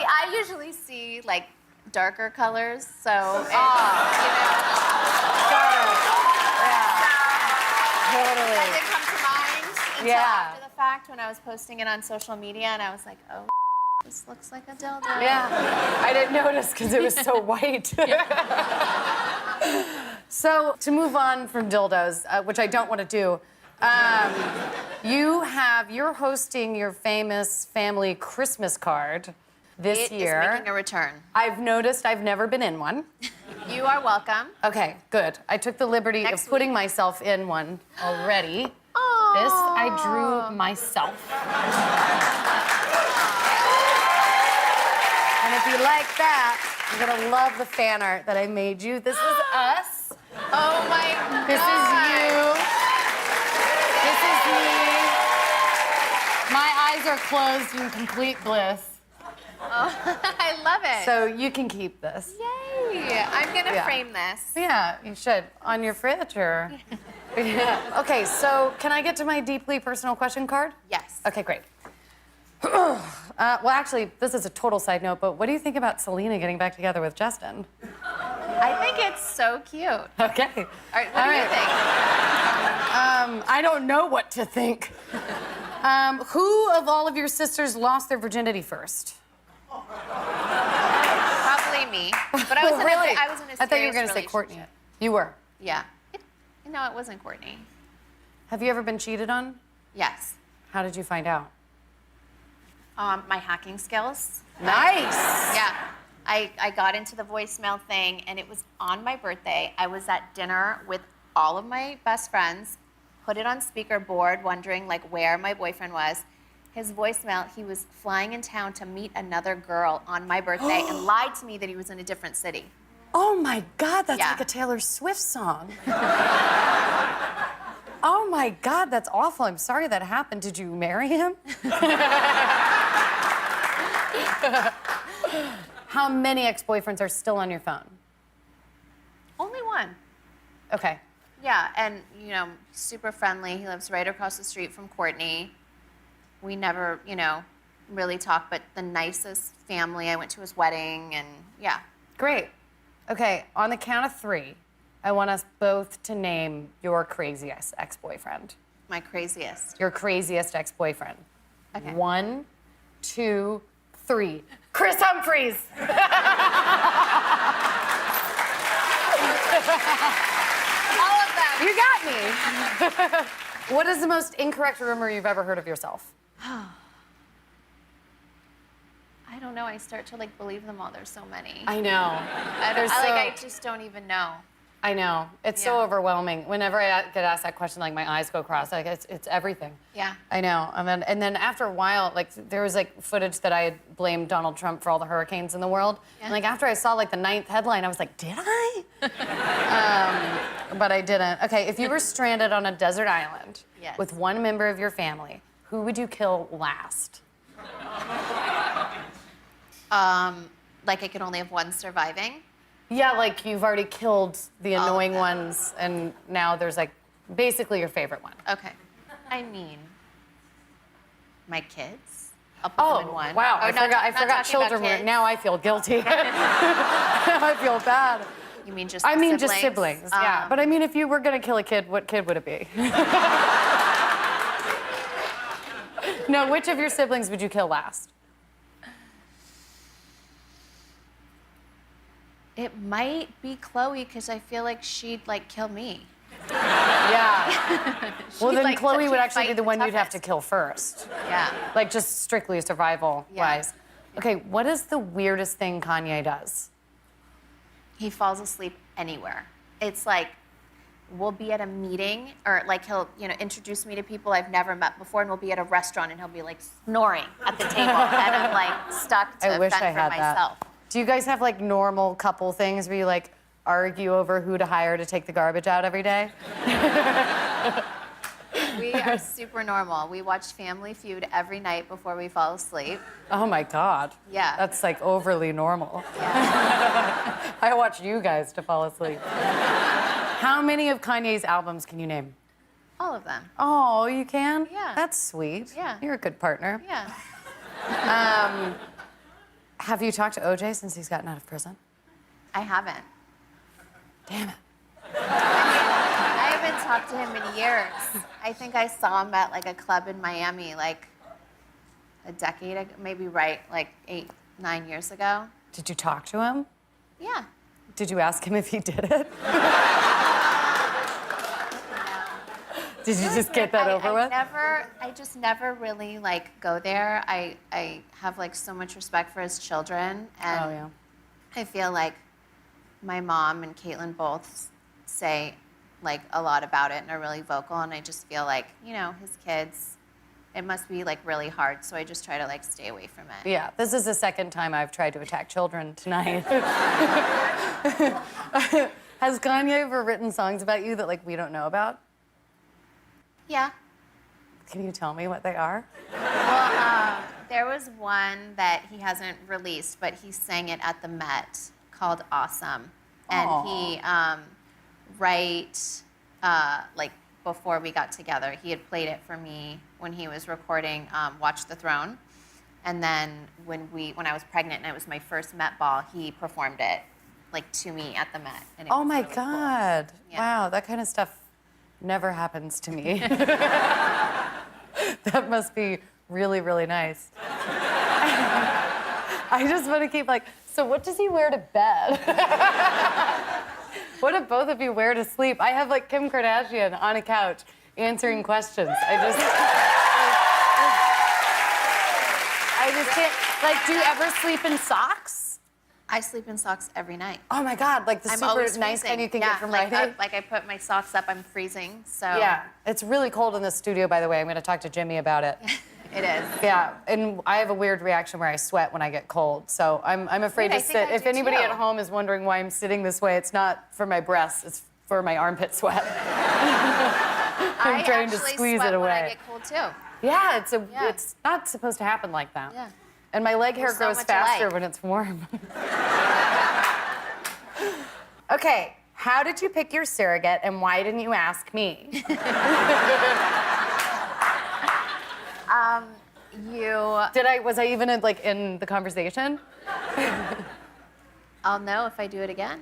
I usually see like darker colors, so it, Totally. that didn't come to mind until Yeah. after the fact when I was posting it on social media, and I was like, oh, this looks like a dildo. Yeah, I didn't notice because it was so white. So to move on from dildos, which I don't want to do, you're hosting your famous family Christmas card this It is year. making a return. I've noticed I've never been in one. You are welcome. Okay, good. I took the liberty Next of putting myself in one already. Aww. This I drew myself. And if you like that, you're gonna love the fan art that I made you. This is us. Oh my God. This is you. This is me. My eyes are closed in complete bliss. Oh, I love it. So you can keep this. Yay. I'm going to Yeah. frame this. Yeah, you should. On your fridge or... Yeah. Okay, so can I get to my deeply personal question card? Yes. Okay, great. Well, actually, this is a total side note, but what do you think about Selena getting back together with Justin? I think it's so cute. All Okay. right, what do you think? I don't know what to think. Who of all of your sisters lost their virginity first? Probably me. But I was in Really? I was in a I thought you were serious going to say Courtney. relationship. You were. Yeah. No, it wasn't Courtney. Have you ever been cheated on? Yes. How did you find out? My hacking skills. Nice. Yeah. I got into the voicemail thing, and it was on my birthday. I was at dinner with all of my best friends, put it on speaker board, wondering like where my boyfriend was. His voicemail, he was flying in town to meet another girl on my birthday and lied to me that he was in a different city. Oh my God, that's Yeah. like a Taylor Swift song. Oh my God, that's awful. I'm sorry that happened. Did you marry him? How many ex-boyfriends are still on your phone? Only one. Okay. Yeah, and you know, super friendly. He lives right across the street from Courtney. We never, you know, really talk, but the nicest family. I went to his wedding, and yeah. Great. Okay, on the count of 3, I want us both to name your craziest ex-boyfriend. My craziest. Your craziest ex-boyfriend. Okay. 1, 2, 3. Chris Humphries. All of them. You got me. What is the most incorrect rumor you've ever heard of yourself? I don't know. I start to like believe them all. There's so many. I know. I just don't even know. I know. It's so Yeah. overwhelming. Whenever I get asked that question, like my eyes go cross. Like it's everything. Yeah. I know. And then after a while, like there was like footage that I had blamed Donald Trump for all the hurricanes in the world. Yeah. And like after I saw like the 9th headline, I was like, did I? But I didn't. Okay, if you were stranded on a desert island Yes. with one member of your family, who would you kill last? Like I could only have one surviving. Yeah, like you've already killed the All of annoying them. ones, and now there's like basically your favorite one. Okay. I mean, my kids. I'll put them in one. Wow, Oh, I not- forgot, I not forgot talking about children were, kids. now I feel guilty. Now I feel bad. You mean just I the mean siblings? just siblings, yeah. But I mean, if you were gonna kill a kid, what kid would it be? No, which of your siblings would you kill last? It might be Chloe because I feel like she'd like kill me. Yeah. Well, then like, Chloe she'd would actually be fight the the one you'd have to toughest. kill first. Yeah. Like just strictly survival-wise. Yeah. Okay, what is the weirdest thing Kanye does? He falls asleep anywhere. It's like we'll be at a meeting or like he'll, you know, introduce me to people I've never met before, and we'll be at a restaurant and he'll be like snoring at the table and I'm like stuck to I wish fend I for had myself. that. Do you guys have like normal couple things where you like argue over who to hire to take the garbage out every day? We are super normal. We watch Family Feud every night before we fall asleep. Oh my God. Yeah. That's like overly normal. Yeah. I watch you guys to fall asleep. How many of Kanye's albums can you name? All of them. Oh, you can? Yeah. That's sweet. Yeah. You're a good partner. Yeah. Have you talked to OJ since he's gotten out of prison? I haven't. Damn it. I haven't talked to him in years. I think I saw him at like a club in Miami like a decade ago, maybe like 8, 9 years ago. Did you talk to him? Yeah. Did you ask him if he did it? Did you just get that over with? I just never really like go there. I have like so much respect for his children, and Oh, yeah. I feel like my mom and Caitlin both say like a lot about it and are really vocal, and I just feel like, you know, his kids, it must be like really hard, so I just try to like stay away from it. Yeah, this is the second time I've tried to attack children tonight. Has Kanye ever written songs about you that like we don't know about? Yeah. Can you tell me what they are? Well, there was one that he hasn't released, but he sang it at the Met called Awesome. And he, like before we got together, he had played it for me when he was recording Watch the Throne. And then when I was pregnant and it was my first Met ball, he performed it like to me at the Met. And it Oh was my really cool. God. Yeah. Wow, that kind of stuff never happens to me. That must be really, really nice. I just want to keep like, so what does he wear to bed? What do both of you wear to sleep? I have like Kim Kardashian on a couch answering questions. I just can't. Like, do you ever sleep in socks? I sleep in socks every night. Oh my God, like the I'm super always nice freezing. kind you can yeah, get from like, Rite Aid? like I put my socks up, I'm freezing. So Yeah, it's really cold in the studio, by the way. I'm gonna talk to Jimmy about it. it is. Yeah, and I have a weird reaction where I sweat when I get cold, so I'm afraid Wait, to I think sit. I If do anybody too. at home is wondering why I'm sitting this way, it's not for my breasts, it's for my armpit sweat. I'm trying to actually squeeze sweat it away. when I get cold too. Yeah, Yeah. it's not supposed to happen like that. Yeah. And my leg hair We're so grows much faster alike. when it's warm. Okay, how did you pick your surrogate and why didn't you ask me? Was I even in the conversation? I'll know if I do it again.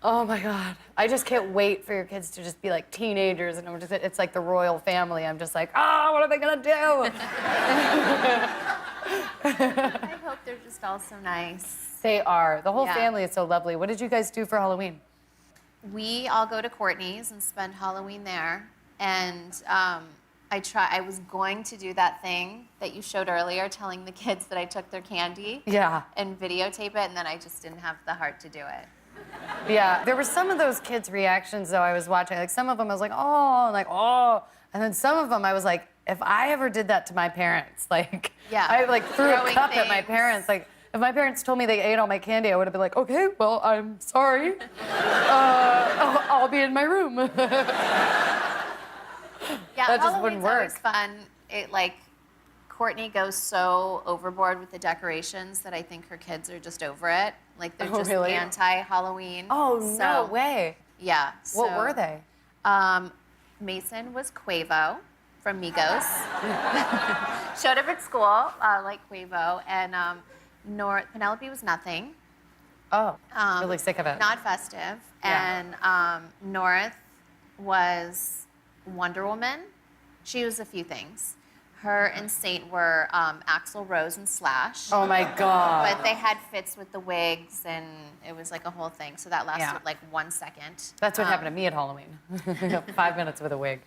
Oh my God. I just can't wait for your kids to just be like teenagers and it's like the royal family. I'm just like, oh, what are they gonna do? I hope they're just all so nice. They are. The whole Yeah. family is so lovely. What did you guys do for Halloween? We all go to Courtney's and spend Halloween there. And I was going to do that thing that you showed earlier, telling the kids that I took their candy. Yeah. And videotape it, and then I just didn't have the heart to do it. Yeah. There were some of those kids' reactions, though, I was watching. Like, some of them I was like, oh, and like, oh. And then some of them I was like, if I ever did that to my parents, like, Yeah. I like threw a Throwing cup at my things. parents. Like, if my parents told me they ate all my candy, I would have been like, okay, well, I'm sorry. I'll be in my room. Yeah, That just Halloween's wouldn't always work. fun. It like Courtney goes so overboard with the decorations that I think her kids are just over it. Like they're Oh, just really? anti-Halloween. Oh, no So, way. Yeah. What so, were they? Mason was Quavo from Migos. Showed up at school like Quavo, and Penelope was nothing. Oh, really sick of it. Not festive. Yeah. And North was Wonder Woman. She was a few things. Her and Saint were Axl Rose and Slash. Oh my God. But they had fits with the wigs, and it was like a whole thing. So that lasted Yeah. like 1 second. That's what happened to me at Halloween. 5 minutes with a wig.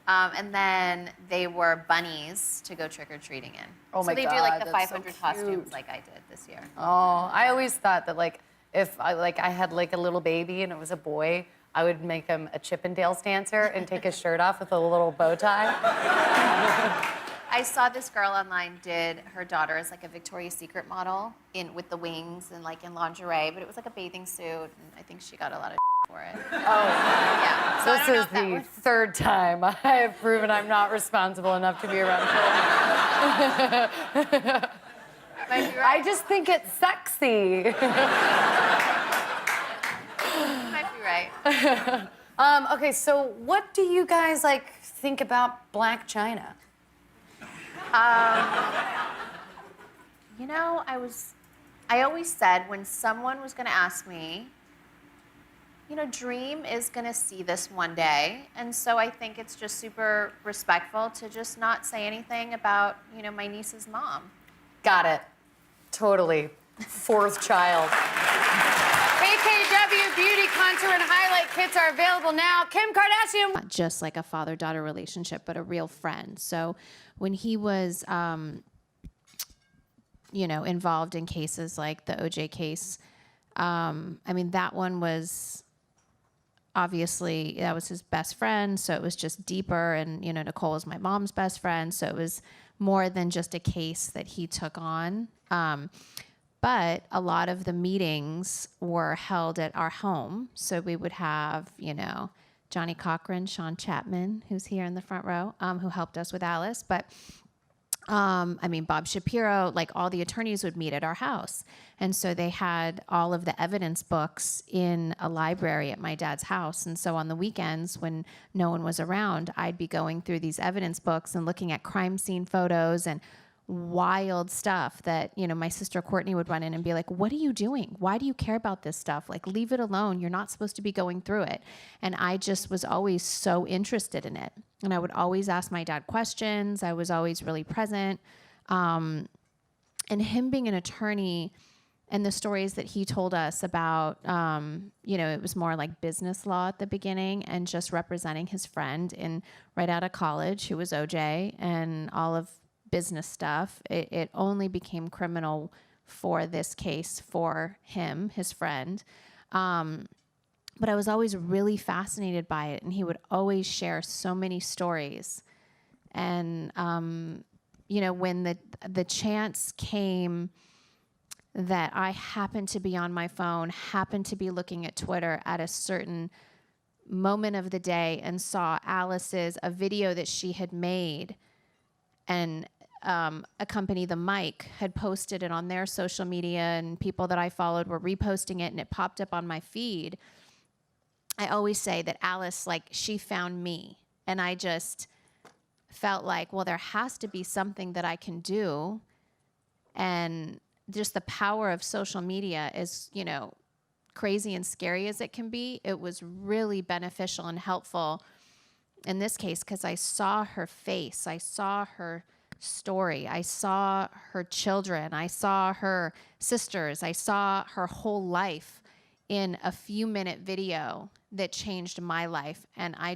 And then they were bunnies to go trick-or-treating in. Oh my So they do like God, the that's so 500 costumes cute. like I did this year. Oh, I always thought that like if I had like a little baby and it was a boy, I would make him a Chippendales dancer and take his shirt off with a little bow tie. I saw this girl online did her daughter as like a Victoria's Secret model with the wings and like in lingerie, but it was like a bathing suit, and I think she got a lot of for it. Oh, Yeah. So I this don't know is if that the was- third time I have proven I'm not responsible enough to be around children. Might be I right. just think it's sexy. Might be right. Okay, so what do you guys like think about Black China? You know, I always said when someone was going to ask me, you know, Dream is going to see this one day. And so I think it's just super respectful to just not say anything about, you know, my niece's mom. Got it. Totally. Fourth child. AKW Beauty Contour and Highlight Kits are available now. Kim Kardashian. Not just like a father-daughter relationship, but a real friend. So when he was, you know, involved in cases like the OJ case, I mean, that one was obviously, that was his best friend. So it was just deeper. And, you know, Nicole was my mom's best friend. So it was more than just a case that he took on. But a lot of the meetings were held at our home. So we would have, you know, Johnny Cochran, Sean Chapman, who's here in the front row, who helped us with Alice. But I mean, Bob Shapiro, like all the attorneys would meet at our house. And so they had all of the evidence books in a library at my dad's house. And so on the weekends when no one was around, I'd be going through these evidence books and looking at crime scene photos and wild stuff that, you know, my sister Courtney would run in and be like, what are you doing? Why do you care about this stuff? Like, leave it alone. You're not supposed to be going through it. And I just was always so interested in it. And I would always ask my dad questions. I was always really present. And him being an attorney and the stories that he told us about, you know, it was more like business law at the beginning and just representing his friend in right out of college who was OJ and all of business stuff. It only became criminal for this case for him, his friend. But I was always really fascinated by it, and he would always share so many stories. And you know, when the chance came that I happened to be on my phone, happened to be looking at Twitter at a certain moment of the day, and saw a video that she had made, and a company, The Mic, had posted it on their social media, and people that I followed were reposting it, and it popped up on my feed. I always say that Alice, like, she found me, and I just felt like, well, there has to be something that I can do. And just the power of social media is, you know, crazy and scary as it can be, it was really beneficial and helpful in this case, because I saw her face, I saw her story, I saw her children, I saw her sisters, I saw her whole life in a few-minute video that changed my life. And I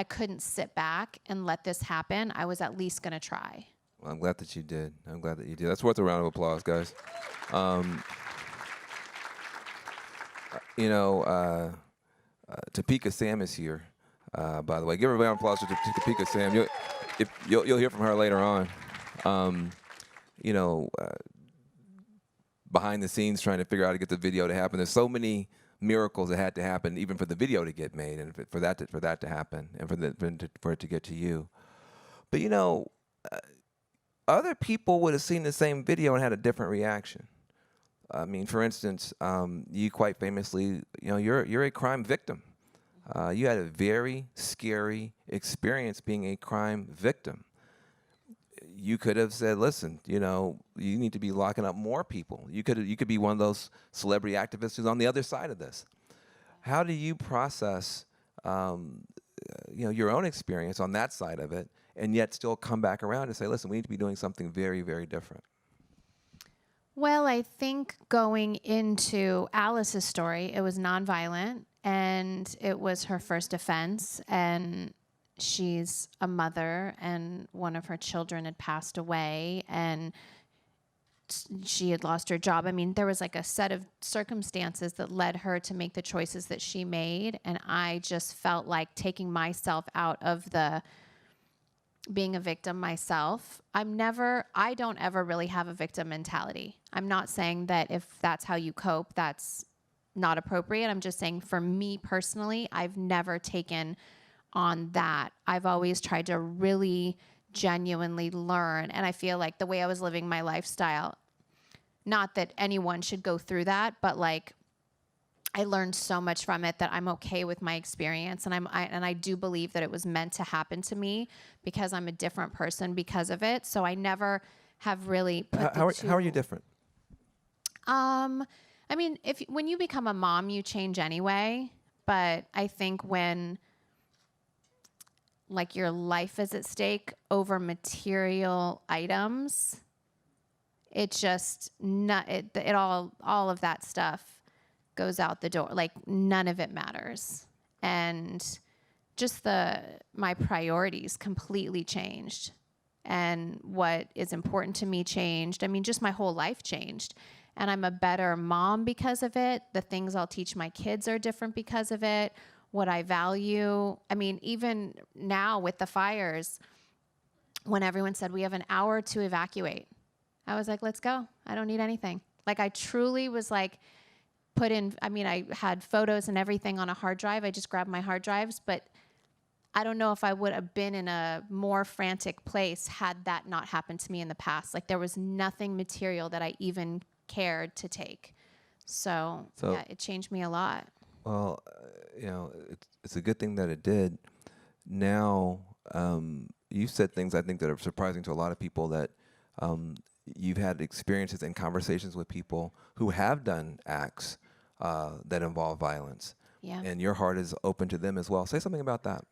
couldn't sit back and let this happen. I was at least going to try. Well, I'm glad that you did. I'm glad that you did. That's worth a round of applause, guys. You know, Topeka Sam is here, by the way. Give her a round of applause to Topeka Sam. You'll hear from her later on. You know, behind the scenes trying to figure out how to get the video to happen. There's so many miracles that had to happen even for the video to get made, and for that to happen, and for it to get to you. But you know, other people would have seen the same video and had a different reaction. I mean, for instance, you quite famously, you know, you're a crime victim. You had a very scary experience being a crime victim. You could have said, listen, you know, you need to be locking up more people. You could be one of those celebrity activists who's on the other side of this. How do you process, you know, your own experience on that side of it, and yet still come back around and say, listen, we need to be doing something very, very different? Well, I think going into Alice's story, it was nonviolent, and it was her first offense, and she's a mother, and one of her children had passed away, and she had lost her job. I mean, there was like a set of circumstances that led her to make the choices that she made, and I just felt like taking myself out of the being a victim myself. I don't ever really have a victim mentality. I'm not saying that if that's how you cope, that's not appropriate. I'm just saying for me personally, I've never taken on that. I've always tried to really genuinely learn. And I feel like the way I was living my lifestyle, not that anyone should go through that, but like I learned so much from it that I'm okay with my experience, and I do believe that it was meant to happen to me because I'm a different person because of it. So I never have really put How are you different? I mean, when you become a mom, you change anyway. But I think when like your life is at stake over material items, it just all of that stuff goes out the door. Like none of it matters. And just my priorities completely changed, and what is important to me changed. I mean, just my whole life changed, and I'm a better mom because of it. The things I'll teach my kids are different because of it. What I value. I mean, even now with the fires, when everyone said we have an hour to evacuate, I was like, let's go. I don't need anything. Like I truly was like, I had photos and everything on a hard drive. I just grabbed my hard drives, but I don't know if I would have been in a more frantic place had that not happened to me in the past. Like there was nothing material that I even cared to take. So yeah, it changed me a lot. Well, you know, it's a good thing that it did. Now, you said things I think that are surprising to a lot of people, that you've had experiences and conversations with people who have done acts that involve violence. Yeah. And your heart is open to them as well. Say something about that.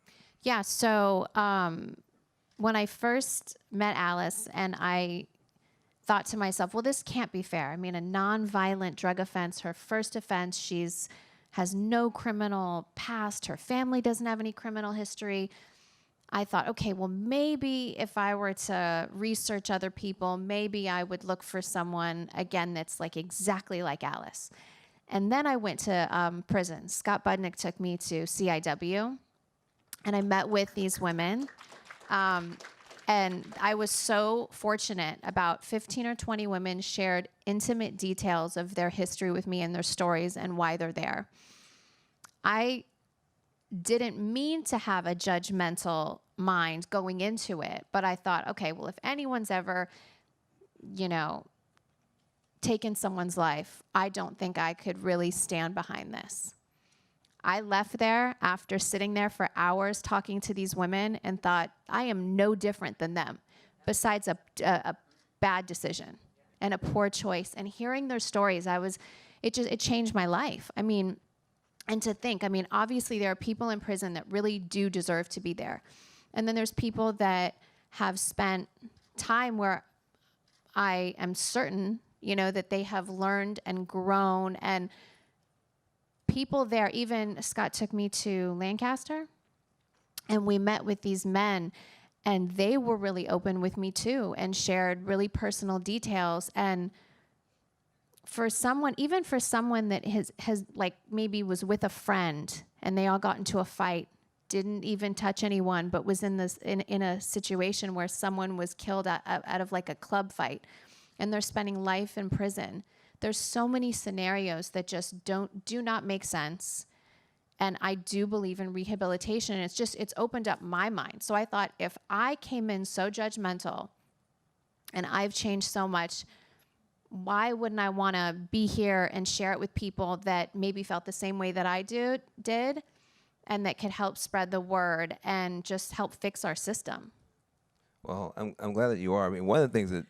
Yeah. So when I first met Alice, and I thought to myself, well, this can't be fair. I mean, a nonviolent drug offense, her first offense, has no criminal past. Her family doesn't have any criminal history. I thought, okay, well, maybe if I were to research other people, maybe I would look for someone, again, that's like exactly like Alice. And then I went to prison. Scott Budnick took me to CIW, and I met with these women. And I was so fortunate. About 15 or 20 women shared intimate details of their history with me and their stories and why they're there. I didn't mean to have a judgmental mind going into it, but I thought, okay, well, if anyone's ever, taken someone's life, I don't think I could really stand behind this. I left there after sitting there for hours talking to these women and thought, I am no different than them, besides a bad decision and a poor choice. And hearing their stories, it changed my life. And to think, obviously there are people in prison that really do deserve to be there. And then there's people that have spent time where I am certain, that they have learned and grown. And people there, even Scott took me to Lancaster, and we met with these men, and they were really open with me too and shared really personal details. And for someone, even for someone that has like maybe was with a friend and they all got into a fight, didn't even touch anyone, but was in a situation where someone was killed out of like a club fight, and they're spending life in prison. There's so many scenarios that just do not make sense. And I do believe in rehabilitation, and it's opened up my mind. So I thought, if I came in so judgmental and I've changed so much, why wouldn't I want to be here and share it with people that maybe felt the same way that I did, and that could help spread the word and just help fix our system? Well, I'm glad that you are. One of the things that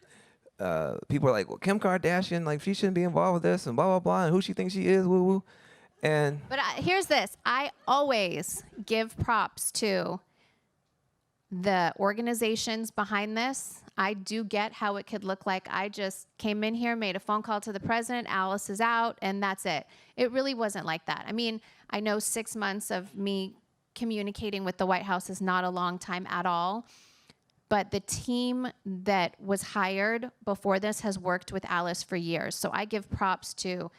people are like, well, Kim Kardashian, like, she shouldn't be involved with this and blah, blah, blah, and who she thinks she is, woo, woo. But here's this. I always give props to the organizations behind this. I do get how it could look like I just came in here, made a phone call to the president, Alice is out, and that's it. It really wasn't like that. I know 6 months of me communicating with the White House is not a long time at all, but the team that was hired before this has worked with Alice for years. So I give props to,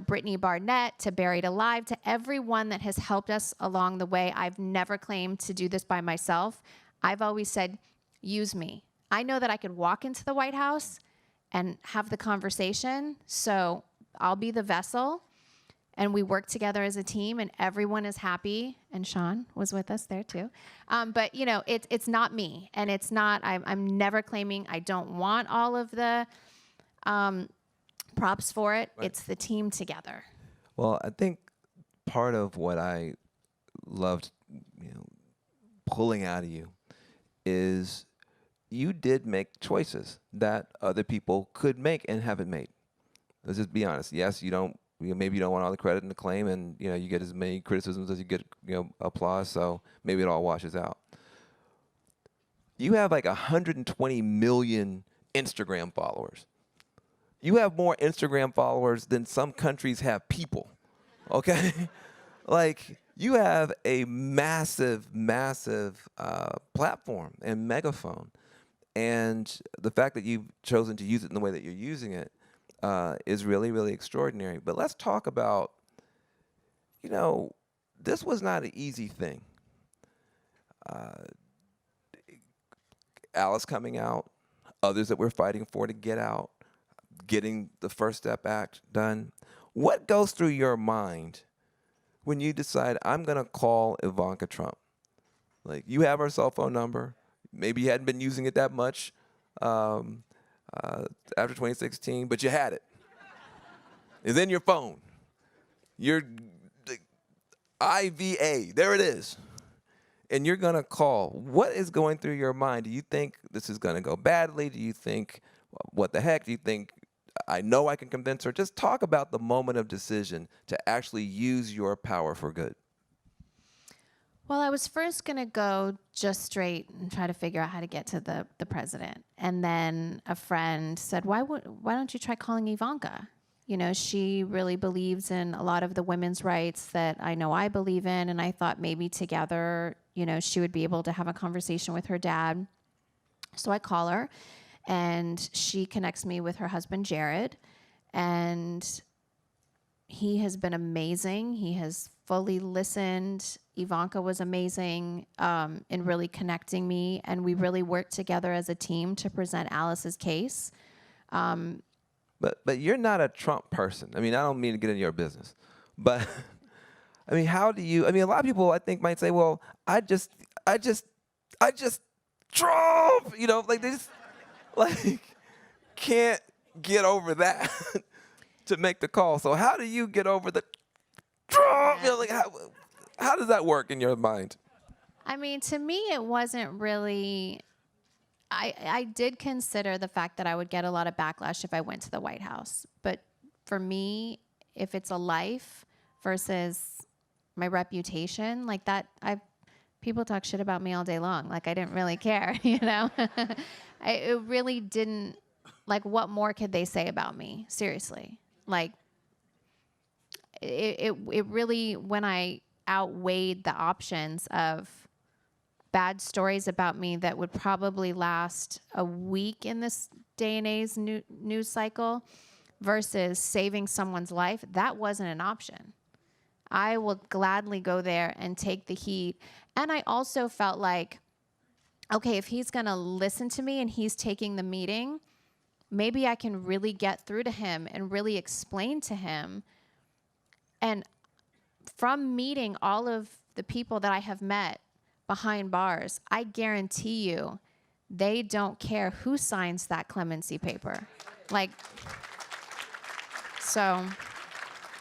Brittany Barnett, to Buried Alive, to everyone that has helped us along the way. I've never claimed to do this by myself. I've always said, use me. I know that I could walk into the White House and have the conversation, so I'll be the vessel, and we work together as a team, and everyone is happy. And Sean was with us there too. But it's not me, and it's not. I'm never claiming. I don't want all of the props for it. Right. It's the team together. Well, I think part of what I loved, pulling out of you, is you did make choices that other people could make and haven't made. Let's just be honest. Yes, maybe you don't want all the credit and the claim, and you get as many criticisms as you get applause, so maybe it all washes out. You have like 120 million Instagram followers. You have more Instagram followers than some countries have people, okay? Like, you have a massive platform and megaphone. And the fact that you've chosen to use it in the way that you're using it is really, really extraordinary. But let's talk about, this was not an easy thing. Alice coming out, others that we're fighting for to get out, getting the First Step Act done. What goes through your mind when you decide, I'm going to call Ivanka Trump? Like, you have her cell phone number. Maybe you hadn't been using it that much after 2016, but you had it. It's in your phone. Your IVA, there it is. And you're going to call. What is going through your mind? Do you think this is going to go badly? Do you think, what the heck? Do you think, I know I can convince her? Just talk about the moment of decision to actually use your power for good. Well, I was first going to go just straight and try to figure out how to get to the president. And then a friend said, why don't you try calling Ivanka? You know, she really believes in a lot of the women's rights that I know I believe in. And I thought maybe together, you know, she would be able to have a conversation with her dad. So I call her, and she connects me with her husband, Jared. And he has been amazing. He has fully listened. Ivanka was amazing in really connecting me. And we really worked together as a team to present Alice's case. But you're not a Trump person. I mean, I don't mean to get into your business, but I mean, how do you? I mean, a lot of people I think might say, "Well, I just Trump," you know, like they just like can't get over that to make the call. So how do you get over the Trump? You know, like how does that work in your mind? I mean, to me, it wasn't really. I did consider the fact that I would get a lot of backlash if I went to the White House. But for me, if it's a life versus my reputation, like that, people talk shit about me all day long. Like I didn't really care, you know? It really didn't, like what more could they say about me? Seriously. Like it really, when I outweighed the options of bad stories about me that would probably last a week in this day and age news cycle versus saving someone's life, that wasn't an option. I will gladly go there and take the heat. And I also felt like, okay, if he's going to listen to me and he's taking the meeting, maybe I can really get through to him and really explain to him. And from meeting all of the people that I have met behind bars, I guarantee you they don't care who signs that clemency paper. Like, so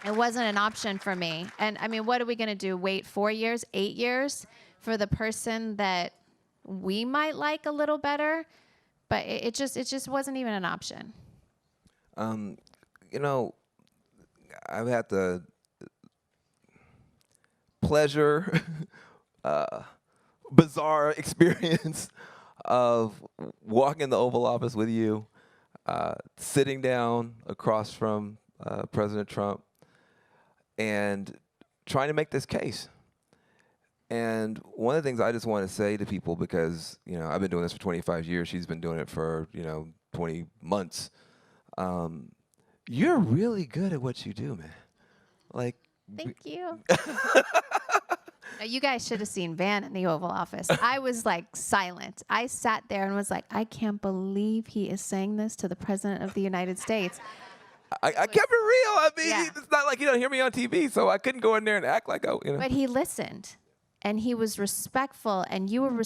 it wasn't an option for me. And I mean, what are we going to do? Wait 4 years, 8 years for the person that we might like a little better? But it just wasn't even an option. You know, I've had the pleasure, bizarre experience of walking in the Oval Office with you, sitting down across from President Trump, and trying to make this case. And one of the things I just want to say to people, because you know I've been doing this for 25 years, she's been doing it for 20 months. You're really good at what you do, man. Like. Thank you. No, you guys should have seen Van in the Oval Office. I was like silent. I sat there and was like, I can't believe he is saying this to the President of the United States. I kept it real. I mean, Yeah. it's not like you don't hear me on TV, so I couldn't go in there and act like But he listened, and he was respectful, and you were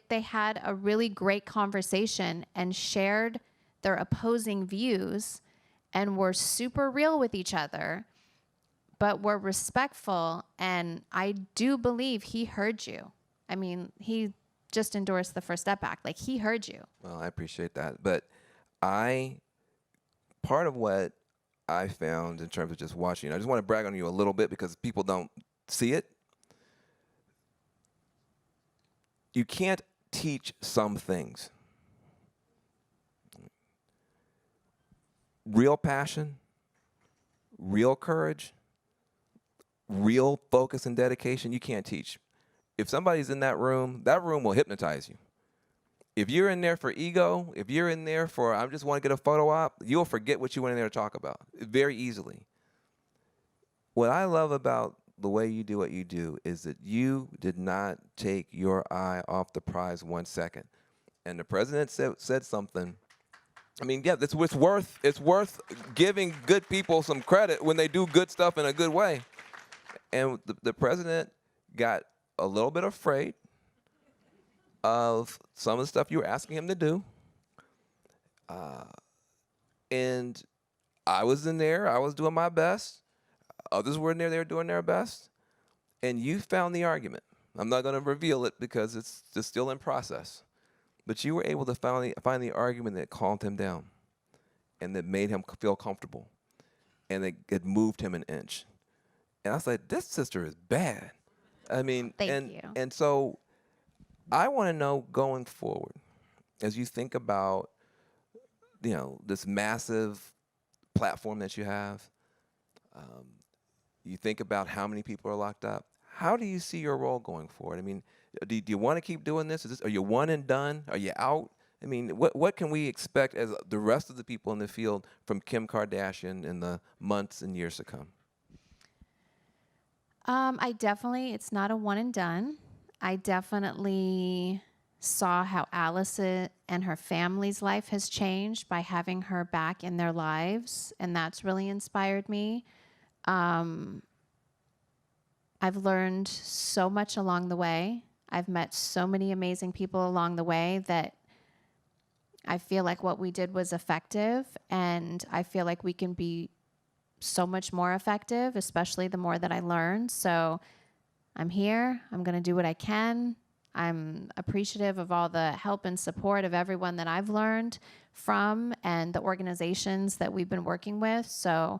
they had a really great conversation and shared their opposing views, and were super real with each other, but were respectful. And I do believe he heard you. I mean, he just endorsed the First Step Act. Like, he heard you. Well, I appreciate that. But part of what I found in terms of just watching, I just want to brag on you a little bit because people don't see it. You can't teach some things. Real passion, real courage, real focus and dedication, you can't teach. If somebody's in that room will hypnotize you. If you're in there for ego, if you're in there for I just want to get a photo op, you'll forget what you went in there to talk about very easily. What I love about the way you do what you do is that you did not take your eye off the prize 1 second. And the president said something. I mean, yeah, it's worth giving good people some credit when they do good stuff in a good way. And the president got a little bit afraid of some of the stuff you were asking him to do. And I was in there. I was doing my best. Others were in there. They were doing their best. And you found the argument. I'm not going to reveal it because it's just still in process. But you were able to find the argument that calmed him down and that made him feel comfortable and that it moved him an inch. And I was like, this sister is bad. I mean, Thank you. And so I want to know going forward, as you think about, this massive platform that you have, You think about how many people are locked up. How do you see your role going forward? I mean, do you want to keep doing this? Are you one and done? Are you out? I mean, what can we expect as the rest of the people in the field from Kim Kardashian in the months and years to come? It's not a one and done. I definitely saw how Alice and her family's life has changed by having her back in their lives, and that's really inspired me. I've learned so much along the way. I've met so many amazing people along the way that I feel like what we did was effective, and I feel like we can be so much more effective, especially the more that I learn. So I'm here. I'm going to do what I can. I'm appreciative of all the help and support of everyone that I've learned from and the organizations that we've been working with. So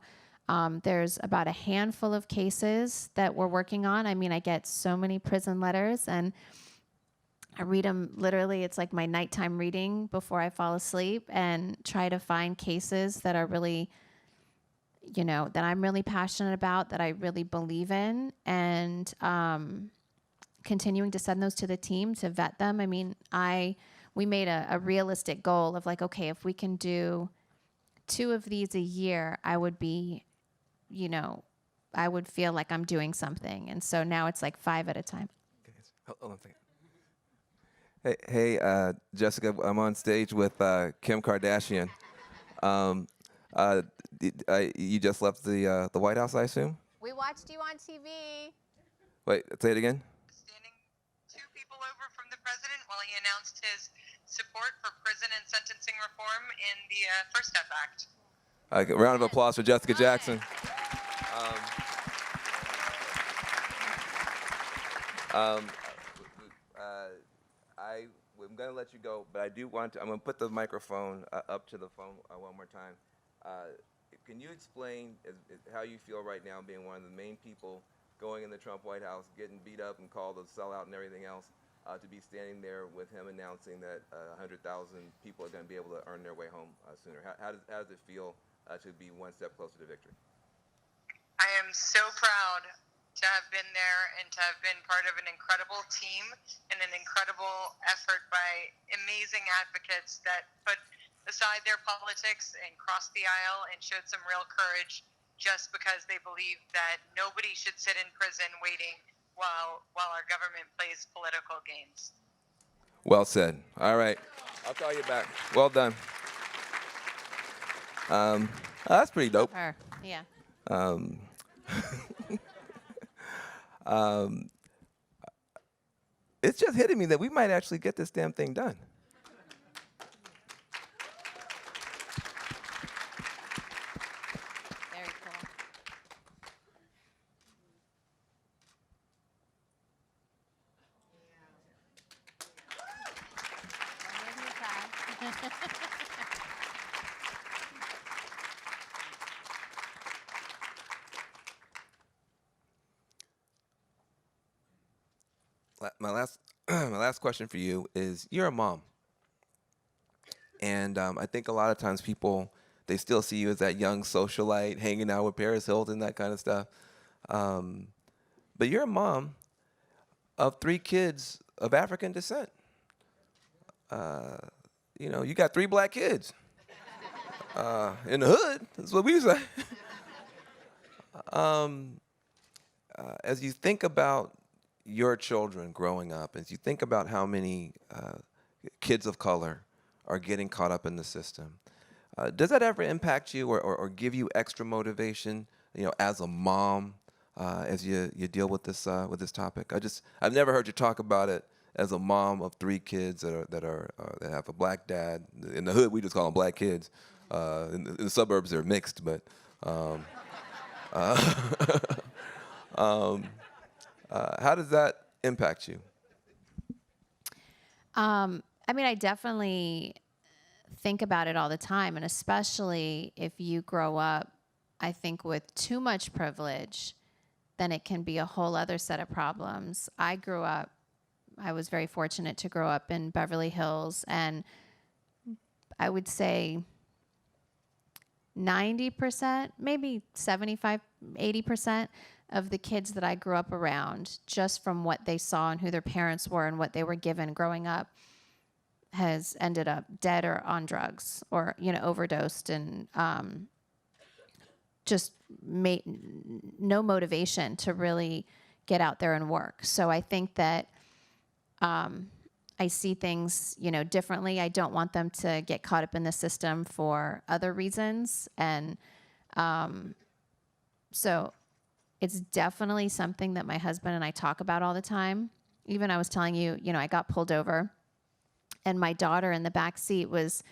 there's about a handful of cases that we're working on. I mean, I get so many prison letters, and I read them literally. It's like my nighttime reading before I fall asleep, and try to find cases that are really, that I'm really passionate about, that I really believe in, and continuing to send those to the team to vet them. I mean, we made a realistic goal of like, okay, if we can do 2 of these a year, I would be, I would feel like I'm doing something. And so now it's like 5 at a time. Okay, hold on a second. Hey, Jessica, I'm on stage with Kim Kardashian. You just left the White House, I assume? We watched you on TV. Wait, say it again? Standing 2 people over from the president while he announced his support for prison and sentencing reform in the First Step Act. A round of applause for Jessica Jackson. I'm going to let you go, but I do want to, I'm going to put the microphone up to the phone one more time. Can you explain how you feel right now being one of the main people going in the Trump White House, getting beat up and called a sellout and everything else, to be standing there with him announcing that 100,000 people are going to be able to earn their way home sooner? How does it feel to be one step closer to victory? I am so proud to have been there and to have been part of an incredible team and an incredible effort by amazing advocates that put aside their politics and crossed the aisle and showed some real courage just because they believe that nobody should sit in prison waiting while our government plays political games. Well said. All right. I'll call you back. Well done. That's pretty dope. Her. Yeah. It's just hitting me that we might actually get this damn thing done. Very cool. My last question for you is: you're a mom, and I think a lot of times people, they still see you as that young socialite hanging out with Paris Hilton, that kind of stuff. But you're a mom of 3 kids of African descent. You got 3 black kids in the hood. That's what we say. As you think about your children growing up, as you think about how many kids of color are getting caught up in the system, does that ever impact you or give you extra motivation, as a mom, as you deal with this topic? I've never heard you talk about it as a mom of 3 kids that have a black dad. In the hood, we just call them black kids. In the suburbs, they're mixed, but. How does that impact you? I definitely think about it all the time, and especially if you grow up, I think, with too much privilege, then it can be a whole other set of problems. I was very fortunate to grow up in Beverly Hills, and I would say 90%, maybe 75, 80% of the kids that I grew up around, just from what they saw and who their parents were and what they were given growing up, has ended up dead or on drugs or, overdosed and just no motivation to really get out there and work. So I think that I see things, differently. I don't want them to get caught up in the system for other reasons. And so it's definitely something that my husband and I talk about all the time. Even I was telling you, I got pulled over and my daughter in the back seat was,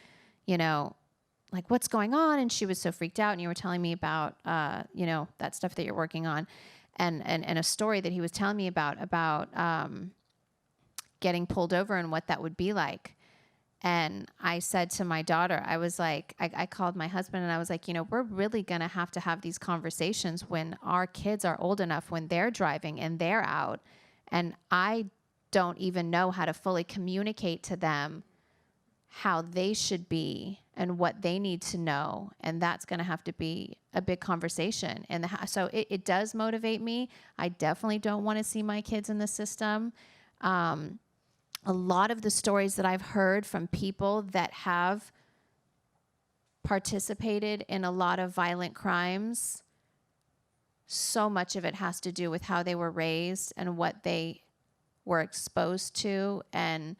like, what's going on? And she was so freaked out. And you were telling me about, that stuff that you're working on and a story that he was telling me about getting pulled over and what that would be like. And I said to my daughter, I was like, I called my husband and I was like, we're really going to have these conversations when our kids are old enough, when they're driving and they're out. And I don't even know how to fully communicate to them how they should be and what they need to know. And that's going to have to be a big conversation. And so it does motivate me. I definitely don't want to see my kids in the system. A lot of the stories that I've heard from people that have participated in a lot of violent crimes, so much of it has to do with how they were raised and what they were exposed to and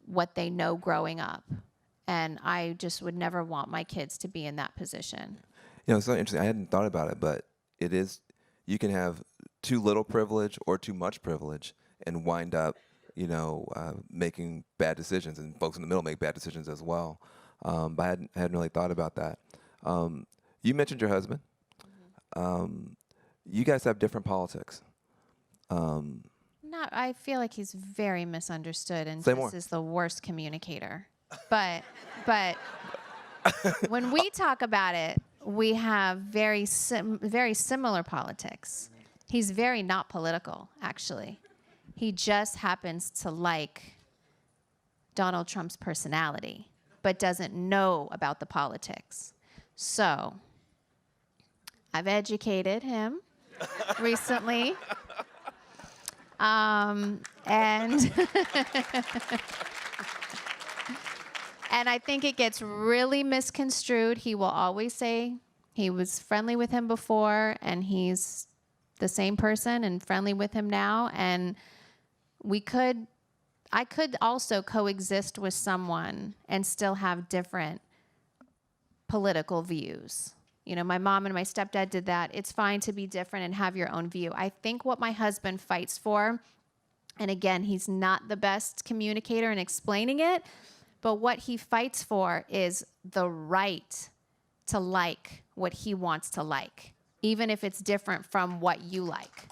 what they know growing up. And I just would never want my kids to be in that position. It's so interesting. I hadn't thought about it, but it is, you can have too little privilege or too much privilege and wind up making bad decisions, and folks in the middle make bad decisions as well. But I hadn't really thought about that. You mentioned your husband. You guys have different politics. I feel like he's very misunderstood and Say just more. is the worst communicator. But when we talk about it, we have very similar politics. He's very not political, actually. He just happens to like Donald Trump's personality, but doesn't know about the politics. So I've educated him recently. And and I think it gets really misconstrued. He will always say he was friendly with him before, and he's the same person and friendly with him now. And I could also coexist with someone and still have different political views. My mom and my stepdad did that. It's fine to be different and have your own view. I think what my husband fights for, and again, he's not the best communicator in explaining it, but what he fights for is the right to like what he wants to like, even if it's different from what you like.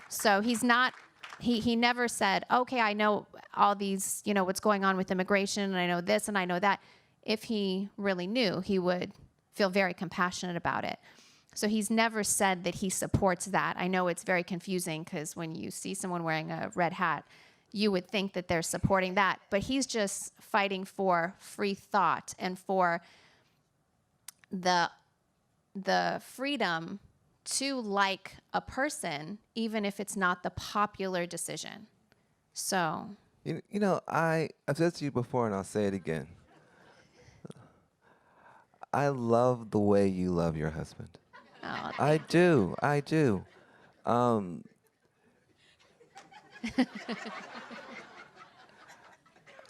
So he's not, he never said, okay, I know all these, what's going on with immigration, and I know this and I know that. If he really knew, he would feel very compassionate about it. So he's never said that he supports that. I know it's very confusing because when you see someone wearing a red hat, you would think that they're supporting that. But he's just fighting for free thought and for the freedom to like a person, even if it's not the popular decision. So, I've said to you before, and I'll say it again. I love the way you love your husband. oh, I do.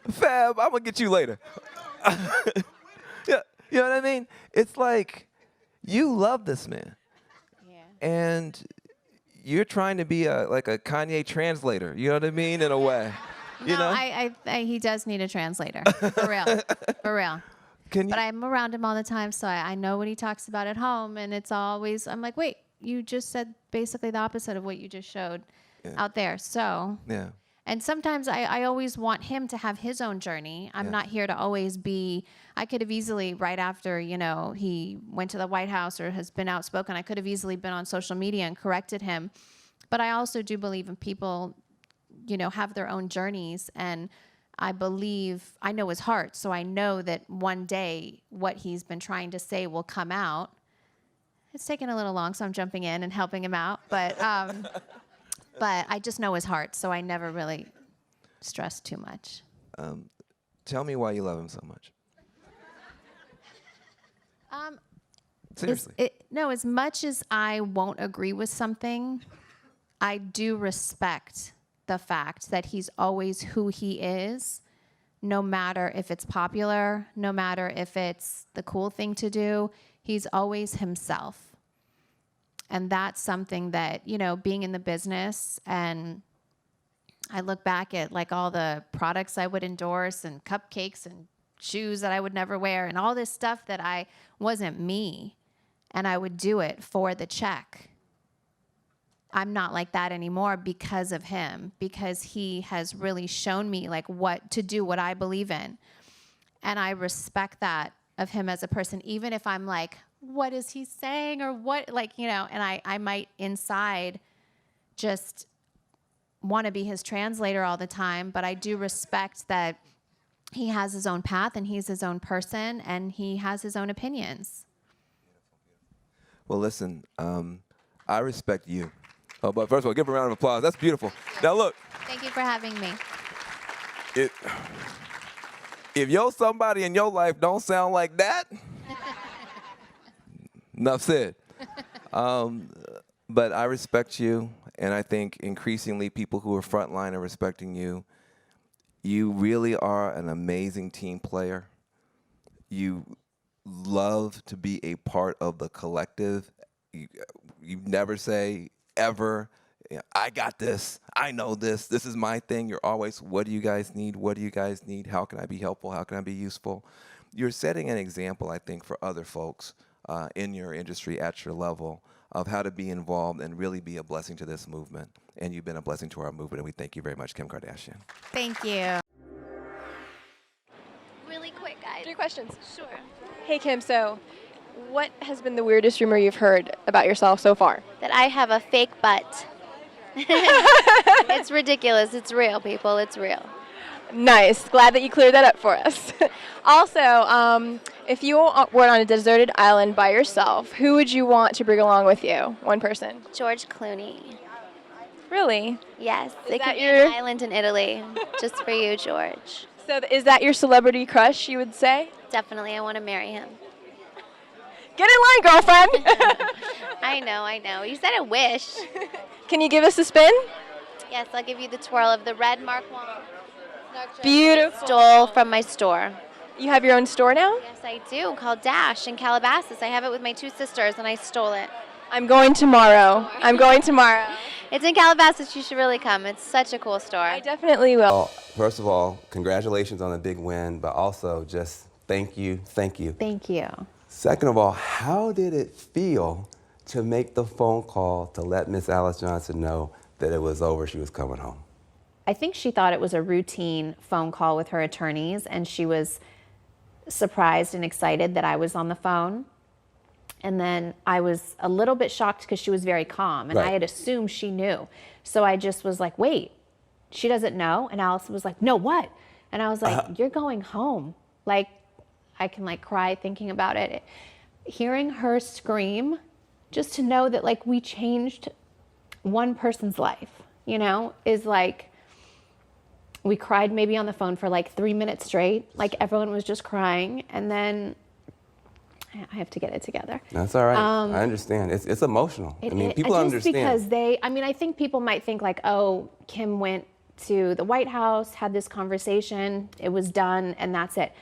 Fab, I'm gonna get you later. Yeah, you know what I mean? It's like you love this man, yeah. and you're trying to be like a Kanye translator. You know what I mean? In a way, He does need a translator, for real. But I'm around him all the time, so I know what he talks about at home, and it's always, I'm like, wait, you just said basically the opposite of what you just showed out there. So, yeah. And sometimes I always want him to have his own journey. I'm not here to always be, I could have easily, right after, he went to the White House or has been outspoken, I could have easily been on social media and corrected him. But I also do believe in people, have their own journeys. And I know his heart, so I know that one day what he's been trying to say will come out. It's taken a little long, so I'm jumping in and helping him out, but I just know his heart, so I never really stress too much. Tell me why you love him so much. Seriously. No, as much as I won't agree with something, I do respect the fact that he's always who he is, no matter if it's popular, no matter if it's the cool thing to do, he's always himself. And that's something that, being in the business, and I look back at like all the products I would endorse and cupcakes and shoes that I would never wear and all this stuff that I wasn't me, and I would do it for the check. I'm not like that anymore because of him, because he has really shown me like what to do, what I believe in. And I respect that of him as a person, even if I'm like, what is he saying, or what, and I might inside just want to be his translator all the time, but I do respect that he has his own path and he's his own person and he has his own opinions. Well, listen, I respect you. Oh, but first of all, give a round of applause. That's beautiful. Now, look. Thank you for having me. If you're somebody in your life don't sound like that, enough said. But I respect you, and I think increasingly people who are frontline are respecting you. You really are an amazing team player. You love to be a part of the collective. You never say, ever, I got this, I know this is my thing. You're always, what do you guys need? What do you guys need? How can I be helpful? How can I be useful? You're setting an example, I think, for other folks in your industry at your level of how to be involved and really be a blessing to this movement. And you've been a blessing to our movement, and we thank you very much, Kim Kardashian. Thank you. Really quick, guys. 3 questions. Sure. Hey, Kim, so what has been the weirdest rumor you've heard about yourself so far? That I have a fake butt. It's ridiculous. It's real, people. It's real. Nice. Glad that you cleared that up for us. Also, if you were on a deserted island by yourself, who would you want to bring along with you? One person. George Clooney. Really? Yes. Is It that could be your- an island in Italy. Just for you, George. So is that your celebrity crush, you would say? Definitely, I want to marry him. Get in line, girlfriend. I know. You said a wish. Can you give us a spin? Yes, I'll give you the twirl of the red Mark I. Beautiful. Stole from my store. You have your own store now? Yes, I do, called Dash in Calabasas. I have it with my 2 sisters, and I stole it. I'm going tomorrow. It's in Calabasas. You should really come. It's such a cool store. I definitely will. Well, first of all, congratulations on the big win, but also just thank you. Thank you. Second of all, how did it feel to make the phone call to let Miss Alice Johnson know that it was over, she was coming home? I think she thought it was a routine phone call with her attorneys, and she was surprised and excited that I was on the phone. And then I was a little bit shocked because she was very calm, and I had assumed she knew. So I just was like, wait, she doesn't know? And Alice was like, no, what? And I was like, you're going home. Like, I can like cry thinking about it. Hearing her scream, just to know that like we changed one person's life, is like, we cried maybe on the phone for like 3 minutes straight. Like everyone was just crying. And then I have to get it together. That's all right. I understand. It's emotional. People just understand. Because I think people might think like, oh, Kim went to the White House, had this conversation, it was done, and that's it.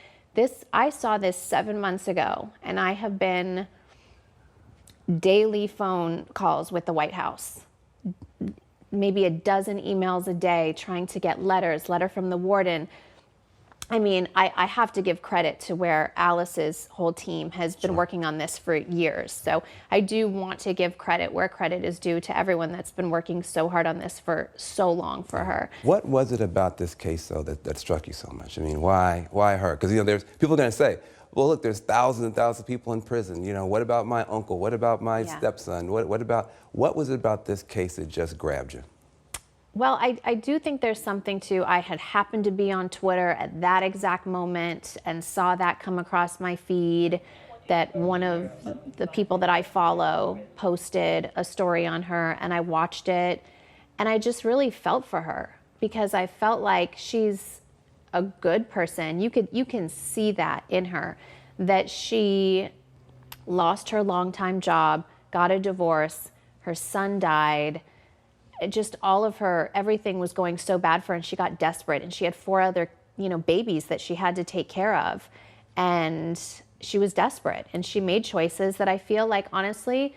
I saw this 7 months ago, and I have been daily phone calls with the White House. Maybe a dozen emails a day trying to get letter from the warden. I have to give credit to where Alice's whole team has been working on this for years. So I do want to give credit where credit is due to everyone that's been working so hard on this for so long for her. What was it about this case, though, that struck you so much? Why her? Because, there's people are going to say, well, look, there's thousands and thousands of people in prison. What about my uncle? What about my stepson? What was it about this case that just grabbed you? Well, I do think there's something to, I had happened to be on Twitter at that exact moment and saw that come across my feed, that one of the people that I follow posted a story on her, and I watched it, and I just really felt for her because I felt like she's a good person. You can see that in her, that she lost her longtime job, got a divorce, her son died. Just all of her, everything was going so bad for her, and she got desperate, and she had 4 other, babies that she had to take care of, and she was desperate, and she made choices that I feel like, honestly,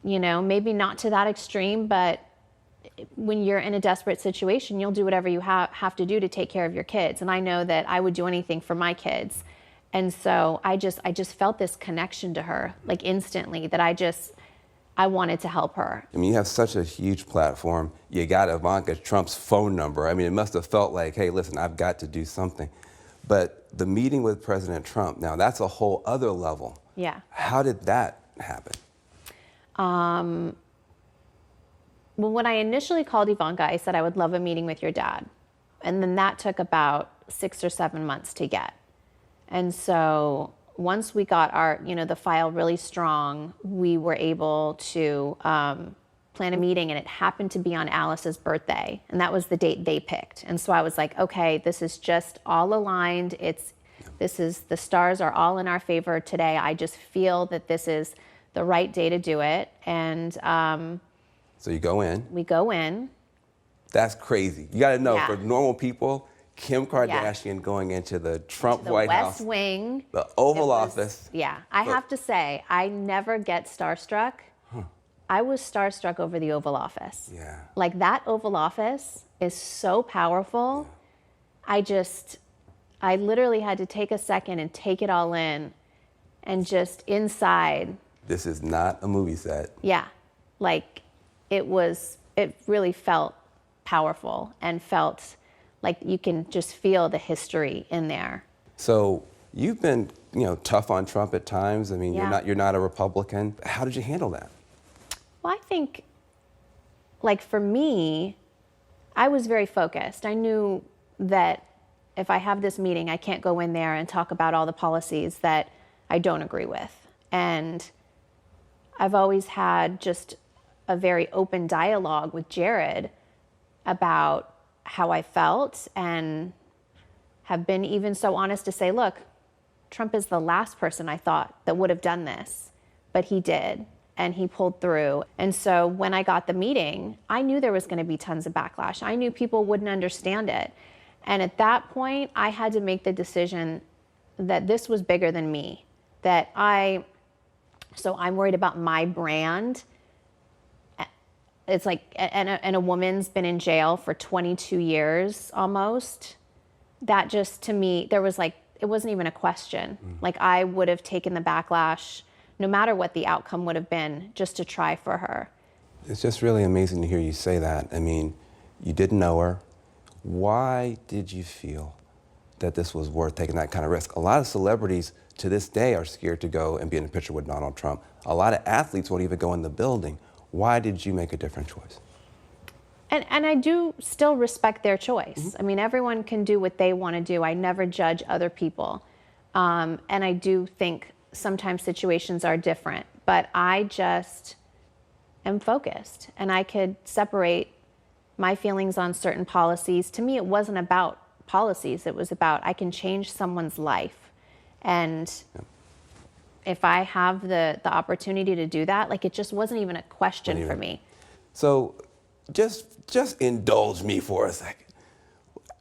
maybe not to that extreme, but when you're in a desperate situation, you'll do whatever you have to do to take care of your kids. And I know that I would do anything for my kids. And so I just felt this connection to her, like instantly, that I wanted to help her. I mean, you have such a huge platform. You got Ivanka Trump's phone number. I mean, it must have felt like, hey, listen, I've got to do something. But the meeting with President Trump, now that's a whole other level. Yeah. How did that happen? Well, when I initially called Ivanka, I said I would love a meeting with your dad. And then that took about 6 or 7 months to get. And so once we got our, the file really strong, we were able to plan a meeting, and it happened to be on Alice's birthday. And that was the date they picked. And so I was like, okay, this is just all aligned. The stars are all in our favor today. I just feel that this is the right day to do it. And so you go in. we go in. That's crazy. You got to know, Yeah. for normal people, Kim Kardashian going into the Trump The White West House, Wing. the Oval It was- Office. Yeah, I have to say, I never get starstruck. I was starstruck over the Oval Office. Yeah. Like, that Oval Office is so powerful. I literally had to take a second and take it all in, and just inside. This is not a movie set. Yeah, like it really felt powerful and felt like you can just feel the history in there. So you've been, tough on Trump at times. I mean, Yeah. you're not a Republican. How did you handle that? Well, I think, like, for me, I was very focused. I knew that if I have this meeting, I can't go in there and talk about all the policies that I don't agree with. And I've always had just a very open dialogue with Jared about how I felt, and have been even so honest to say, look, Trump is the last person I thought that would have done this, but he did, and he pulled through. And so when I got the meeting, I knew there was going to be tons of backlash. I knew people wouldn't understand it. And at that point, I had to make the decision that this was bigger than me, so I'm worried about my brand. It's like, and a woman's been in jail for 22 years almost. That just, to me, there was like, it wasn't even a question. Like, I would have taken the backlash no matter what the outcome would have been, just to try for her. It's just really amazing to hear you say that. I mean, you didn't know her. Why did you feel that this was worth taking that kind of risk? A lot of celebrities to this day are scared to go and be in a picture with Donald Trump. A lot of athletes won't even go in the building. Why did you make a different choice? And I do still respect their choice. I mean, everyone can do what they want to do. I never judge other people. And I do think sometimes situations are different, but I just am focused, and I could separate my feelings on certain policies. To me, it wasn't about policies. It was about, I can change someone's life. And if I have the opportunity to do that, like, it just wasn't even a question for me. So just indulge me for a second.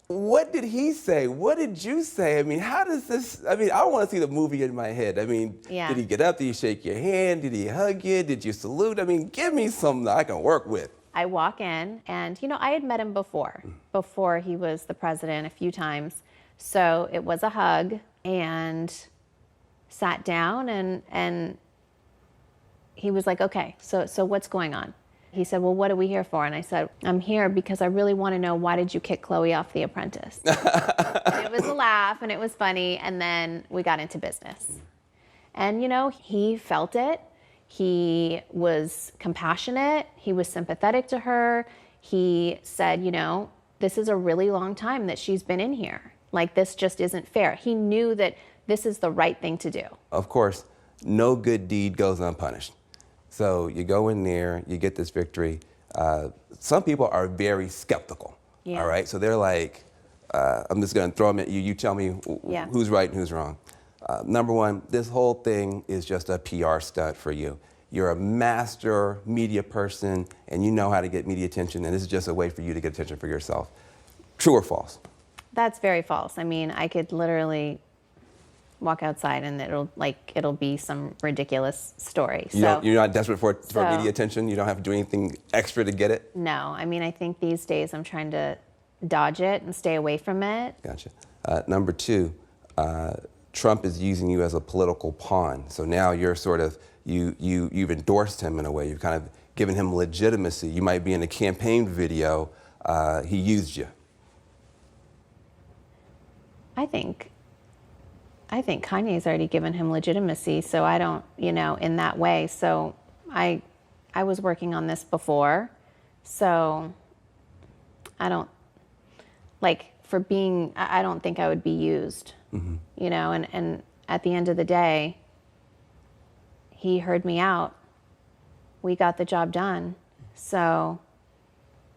What did he say? What did you say? I mean, how does this, I want to see the movie in my head. I mean, Yeah. Did he get up? Did he shake your hand? Did he hug you? Did you salute? I mean, give me something that I can work with. I walk in, and, I had met him before he was the president, a few times. So it was a hug, and sat down, and he was like, okay, so what's going on? He said, well, what are we here for? And I said, I'm here because I really want to know, why did you kick Chloe off The Apprentice? And it was a laugh, and it was funny, and then we got into business. And, he felt it. He was compassionate. He was sympathetic to her. He said, you know, this is a really long time that she's been in here. Like, this just isn't fair. He knew that this is the right thing to do. Of course, no good deed goes unpunished. So you go in there, you get this victory. Some people are very skeptical, Yeah. all right? So they're like, I'm just gonna throw them at you. You tell me Yeah. who's right and who's wrong. Number one, this whole thing is just a PR stunt for you. You're a master media person and you know how to get media attention, and this is just a way for you to get attention for yourself. True or false? That's very false. I mean, I could literally walk outside and it'll be some ridiculous story. You're not desperate for So- media attention? You don't have to do anything extra to get it? No, I mean, I think these days I'm trying to dodge it and stay away from it. Gotcha. Number two, Trump is using you as a political pawn. So now you're sort of, you've endorsed him in a way. You've kind of given him legitimacy. You might be in a campaign video. He used you. I think Kanye's already given him legitimacy, so I don't, you know, in that way. So I was working on this before, so I don't, like, for being, I don't think I would be used, you know, and at the end of the day, he heard me out. We got the job done. So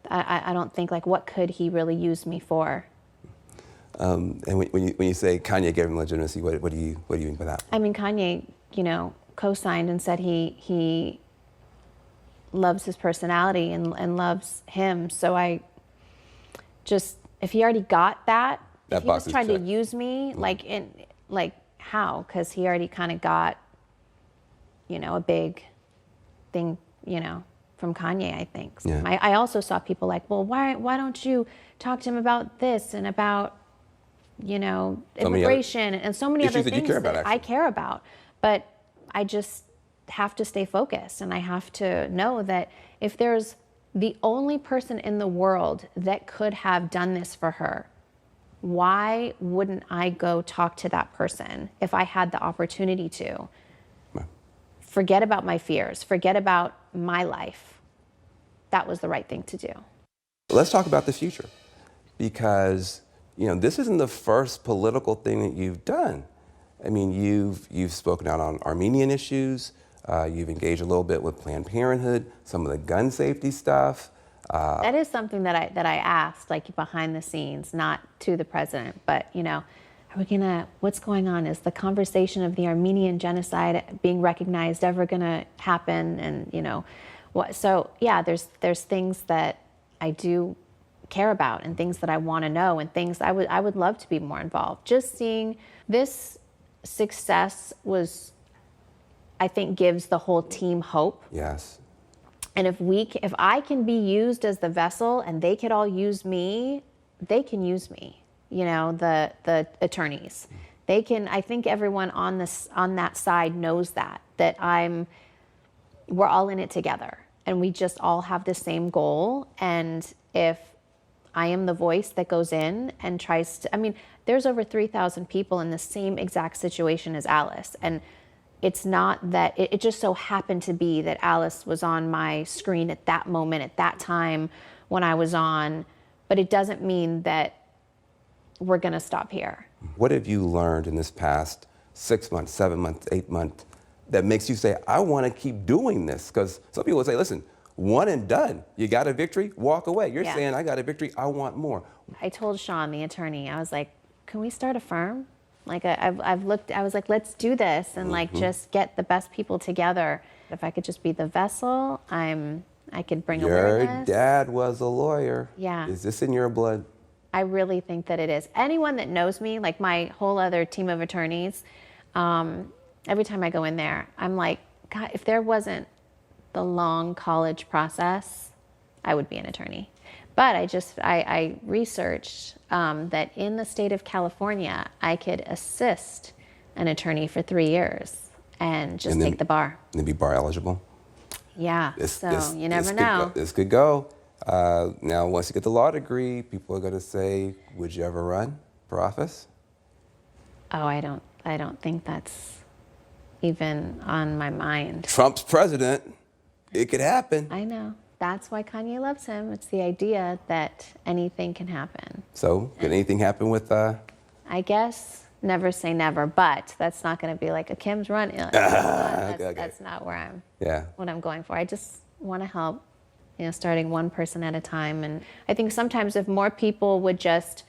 I don't think, like, what could he really use me for? And when you say Kanye gave him legitimacy, what do you mean by that? I mean, Kanye, you know, co-signed and said he loves his personality and loves him. So I just, if he already got that, if he was box is trying to checked. use me, like how? Because he already kind of got, you know, a big thing, you know, from Kanye, I think. So Yeah. I also saw people like, well, why don't you talk to him about this and about, you know, So many other immigration and so many other issues that you things care about, that I actually. care about. But I just have to stay focused, and I have to know that if there's the only person in the world that could have done this for her, why wouldn't I go talk to that person if I had the opportunity to? Forget about my fears, forget about my life. That was the right thing to do. Let's talk about the future, because you know this isn't the first political thing that you've done. I mean, you've spoken out on Armenian issues. You've engaged a little bit with Planned Parenthood, some of the gun safety stuff. That is something that I asked, like, behind the scenes, not to the president, but, you know, are we gonna, what's going on? Is the conversation of the Armenian genocide being recognized ever gonna happen? And, you know, what, so yeah, there's things that I do care about and things that I wanna know and things I would love to be more involved. Just seeing this success was, I think, gives the whole team hope. Yes. And if I can be used as the vessel and they could all use me, they can use me. You know, the attorneys, they can. I think everyone on that side knows that we're all in it together, and we just all have the same goal. And if I am the voice that goes in and tries to, I mean, there's over 3,000 people in the same exact situation as Alice, and it's not that, it just so happened to be that Alice was on my screen at that moment, at that time when I was on, but it doesn't mean that we're gonna stop here. What have you learned in this past 6 months, 7 months, 8 months that makes you say, I wanna keep doing this? Because some people would say, listen, one and done. You got a victory, walk away. You're Yeah. saying, I got a victory, I want more. I told Sean, the attorney, I was like, can we start a firm? Like, I've looked, I was like, let's do this and like just get the best people together. If I could just be the vessel, I could bring Your awareness. dad was a lawyer. Yeah. Is this in your blood? I really think that it is. Anyone that knows me, like my whole other team of attorneys, every time I go in there, I'm like, God, if there wasn't the long college process, I would be an attorney. But I researched that in the state of California, I could assist an attorney for 3 years and just take the bar. And then be bar eligible? Yeah, you never this know. This could go. Now, once you get the law degree, people are going to say, would you ever run for office? Oh, I don't think that's even on my mind. Trump's president. It could happen. I know. That's why Kanye loves him. It's the idea that anything can happen. So, could anything happen with I guess never say never, but that's not going to be like a Kim's run. That's not where what I'm going for. I just want to help, starting one person at a time. And I think sometimes if more people would just